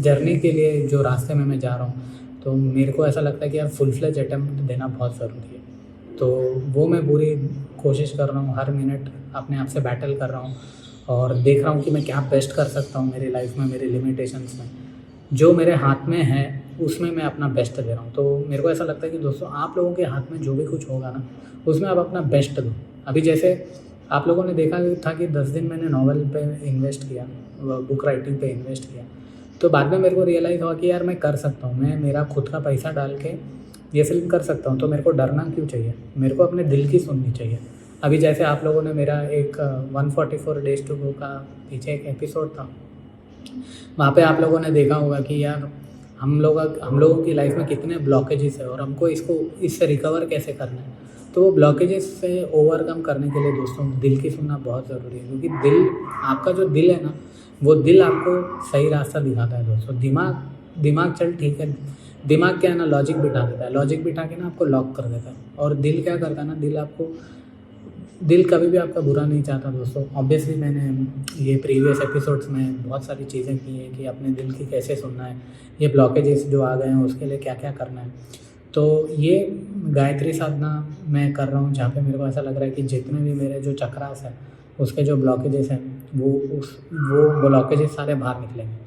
जर्नी के लिए जो रास्ते में मैं जा रहा हूँ। तो मेरे को ऐसा लगता है कि यार फुल फ्लेज अटेम्प्ट देना बहुत ज़रूरी है। तो वो मैं पूरी कोशिश कर रहा हूँ, हर मिनट अपने आप से बैटल कर रहा हूँ और देख रहा हूँ कि मैं क्या बेस्ट कर सकता हूँ मेरी लाइफ में, मेरी लिमिटेशंस में। जो मेरे हाथ में है उसमें मैं अपना बेस्ट दे रहा हूँ। तो मेरे को ऐसा लगता है कि दोस्तों आप लोगों के हाथ में जो भी कुछ होगा ना, उसमें आप अपना बेस्ट दो। अभी जैसे आप लोगों ने देखा था कि 10 दिन मैंने नॉवल पे इन्वेस्ट किया, बुक राइटिंग पे इन्वेस्ट किया, तो बाद में मेरे को रियलाइज़ हुआ कि यार मैं कर सकता हूँ, मैं मेरा खुद का पैसा डाल के ये फ़िल्म कर सकता हूँ। तो मेरे को डरना क्यों चाहिए, मेरे को अपने दिल की सुननी चाहिए। अभी जैसे आप लोगों ने मेरा एक 144 डेज़ टू गो का पीछे एक एपिसोड था, वहाँ पे आप लोगों ने देखा होगा कि यार हम लोगों की लाइफ में कितने ब्लॉकेजेस है और हमको इससे रिकवर कैसे करना है। तो वो ब्लॉकेजेस से ओवरकम करने के लिए दोस्तों दिल की सुनना बहुत ज़रूरी है, क्योंकि दिल, आपका जो दिल है ना, वो दिल आपको सही रास्ता दिखाता है दोस्तों। दिमाग चल ठीक है, दिमाग क्या है ना, लॉजिक बिठा देता है, लॉजिक बिठा के ना आपको लॉक कर देता है। और दिल क्या करता है ना, दिल कभी भी आपका बुरा नहीं चाहता दोस्तों। ऑब्वियसली मैंने ये प्रीवियस एपिसोड्स में बहुत सारी चीज़ें की हैं कि अपने दिल की कैसे सुनना है, ये ब्लॉकेजेस जो आ गए हैं उसके लिए क्या क्या करना है। तो ये गायत्री साधना मैं कर रहा हूँ, जहाँ पे मेरे को ऐसा लग रहा है कि जितने भी मेरे जो चक्रास हैं उसके जो ब्लॉकेजेस हैं वो ब्लॉकेजेस सारे बाहर निकलेंगे।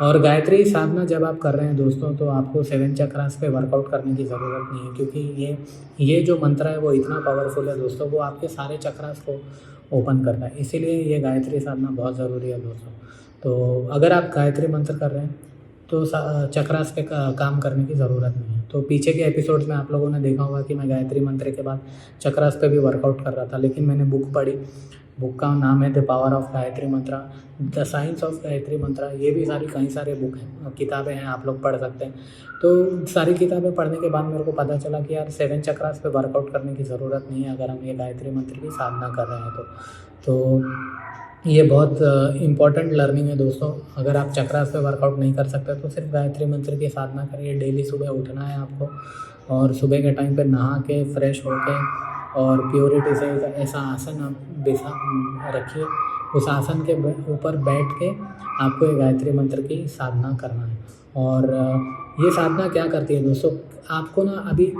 और गायत्री साधना जब आप कर रहे हैं दोस्तों, तो आपको 7 चक्रास पे वर्कआउट करने की ज़रूरत नहीं है, क्योंकि ये जो मंत्र है वो इतना पावरफुल है दोस्तों, वो आपके सारे चक्रास को ओपन करता है। इसीलिए ये गायत्री साधना बहुत ज़रूरी है दोस्तों। तो अगर आप गायत्री मंत्र कर रहे हैं तो चक्रास पे काम करने की ज़रूरत नहीं है। तो पीछे के एपिसोड्स में आप लोगों ने देखा होगा कि मैं गायत्री मंत्र के बाद चक्रास पे भी वर्कआउट कर रहा था, लेकिन मैंने बुक पढ़ी, बुक का नाम है the power of Gayatri mantra, the science of Gayatri mantra. ये भी कई सारे बुक हैं, किताबें हैं, आप लोग पढ़ सकते हैं। तो सारी किताबें पढ़ने के बाद मेरे को पता चला कि यार 7 चक्रास पे वर्कआउट करने की ज़रूरत नहीं है अगर हम ये गायत्री मंत्र की साधना कर रहे हैं तो ये बहुत इम्पॉर्टेंट लर्निंग है दोस्तों। अगर आप चक्रास पे वर्कआउट नहीं कर सकते तो सिर्फ गायत्री मंत्र की साधना करिए। डेली सुबह उठना है आपको और सुबह के टाइम पे नहा के फ्रेश होके और प्योरिटी से ऐसा आसन आप बिछा रखिए, उस आसन के ऊपर बैठ के आपको ये गायत्री मंत्र की साधना करना है। और ये साधना क्या करती है दोस्तों, आपको ना अभी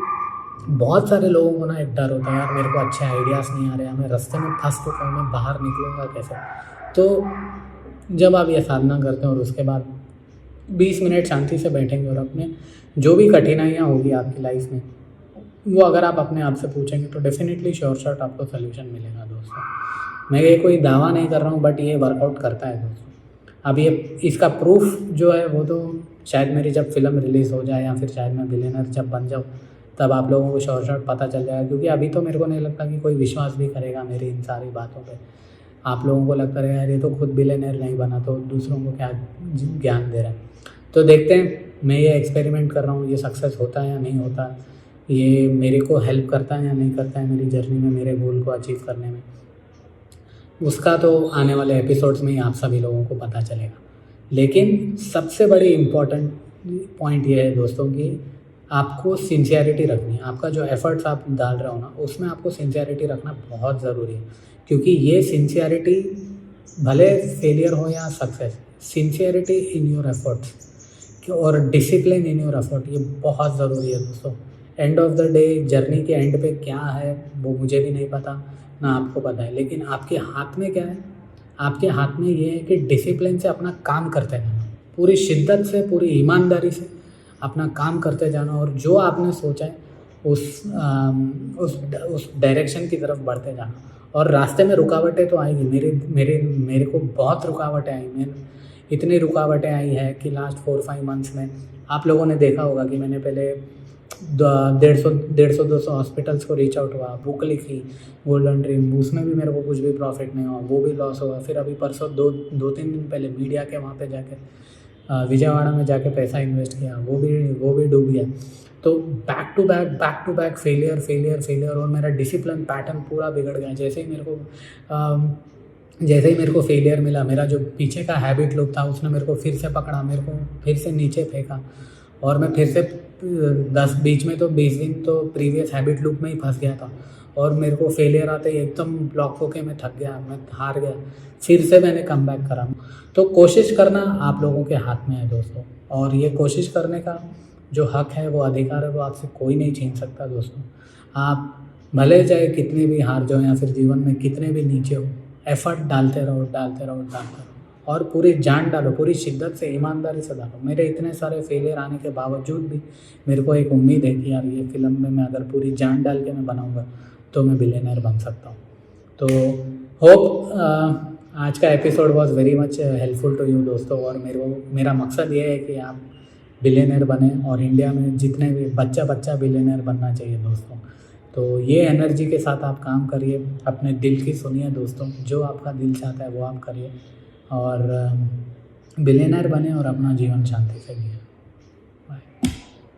बहुत सारे लोगों को ना एक डर होता है, यार मेरे को अच्छे आइडियाज़ नहीं आ रहे हैं, मैं रास्ते में फंस चुका हूँ, मैं बाहर निकलूँगा कैसे। तो जब आप ये साधना करते हैं और उसके बाद 20 मिनट शांति से बैठेंगे और अपने जो भी कठिनाइयाँ होगी आपकी लाइफ में, वो अगर आप अपने आप से पूछेंगे तो डेफिनेटली श्योर शॉट आपको सोल्यूशन मिलेगा दोस्तों। मैं ये कोई दावा नहीं कर रहा हूँ, बट ये वर्कआउट करता है दोस्तों। अब ये इसका प्रूफ जो है वो तो शायद मेरी जब फिल्म रिलीज़ हो जाए या फिर शायद मैं बिलियनर जब बन जाऊँ तब आप लोगों को श्योर शॉट पता चल जाएगा, क्योंकि अभी तो मेरे को नहीं लगता कि कोई विश्वास भी करेगा मेरी इन सारी बातों पे। आप लोगों को लगता है यार ये तो खुद बिलियनर नहीं बना तो दूसरों को क्या ज्ञान दे रहा है। तो देखते हैं, मैं ये एक्सपेरिमेंट कर रहा हूँ, ये सक्सेस होता है या नहीं होता, ये मेरे को हेल्प करता है या नहीं करता है मेरी जर्नी में, मेरे गोल को अचीव करने में, उसका तो आने वाले एपिसोड्स में ही आप सभी लोगों को पता चलेगा। लेकिन सबसे बड़ी इम्पॉर्टेंट पॉइंट ये है दोस्तों कि आपको सिंसियरिटी रखनी है। आपका जो एफर्ट्स आप डाल रहे हो ना, उसमें आपको सिंसियरिटी रखना बहुत ज़रूरी है, क्योंकि ये सिंसियरिटी भले फेलियर हो या success, sincerity in your efforts और डिसिप्लिन इन योर एफर्ट, ये बहुत ज़रूरी है दोस्तों। End of the day journey के एंड पे क्या है वो मुझे भी नहीं पता, ना आपको पता है, लेकिन आपके हाथ में क्या है, आपके हाथ में ये है कि डिसिप्लिन से अपना काम करते रहना, पूरी शिद्दत से, पूरी ईमानदारी से अपना काम करते जाना और जो आपने सोचा है उस डायरेक्शन की तरफ बढ़ते जाना। और रास्ते में रुकावटें तो आएगी, मेरे को बहुत रुकावटें आई, मैंने इतनी रुकावटें आई है कि लास्ट 4-5 मंथ्स में आप लोगों ने देखा होगा कि मैंने पहले 150-200 हॉस्पिटल्स को रीच आउट हुआ, बुक लिखी गोल्डन ड्रीम, उसमें भी मेरे को कुछ भी प्रॉफिट नहीं हुआ, वो भी लॉस हुआ। फिर अभी परसों 2-3 दिन पहले मीडिया के वहाँ पे जाके विजयवाड़ा में जाके पैसा इन्वेस्ट किया, वो भी डूब गया। तो बैक टू बैक फेलियर और मेरा डिसिप्लिन पैटर्न पूरा बिगड़ गया। जैसे ही मेरे को फेलियर मिला, मेरा जो पीछे का हैबिट लूप था उसने मेरे को फिर से पकड़ा, मेरे को फिर से नीचे फेंका और मैं फिर से 20 दिन तो प्रीवियस हैबिट लूप में ही फंस गया था और मेरे को फेलियर आते ही एकदम ब्लॉक होके मैं थक गया, मैं हार गया। फिर से मैंने कम बैक करा। तो कोशिश करना आप लोगों के हाथ में है दोस्तों, और ये कोशिश करने का जो हक है, वो अधिकार है, वो आपसे कोई नहीं छीन सकता दोस्तों। आप भले चाहे कितने भी हार जाओ या फिर जीवन में कितने भी नीचे हो, एफर्ट डालते रहो और पूरी जान डालो, पूरी शिद्दत से, ईमानदारी से डालो। मेरे इतने सारे फेलियर आने के बावजूद भी मेरे को एक उम्मीद है कि यार ये फ़िल्म में मैं अगर पूरी जान डाल के मैं बनाऊँगा तो मैं बिलियनर बन सकता हूँ। तो होप आज का episode was very much helpful to you दोस्तों, और मेरा मकसद ये है कि आप बिलियनर बने और इंडिया में जितने भी बच्चा बिलियनर बनना चाहिए दोस्तों। तो ये एनर्जी के साथ आप काम करिए, अपने दिल की सुनिए दोस्तों, जो आपका दिल चाहता है वो आप करिए और बिलियनर बने और अपना जीवन शांति से जिए।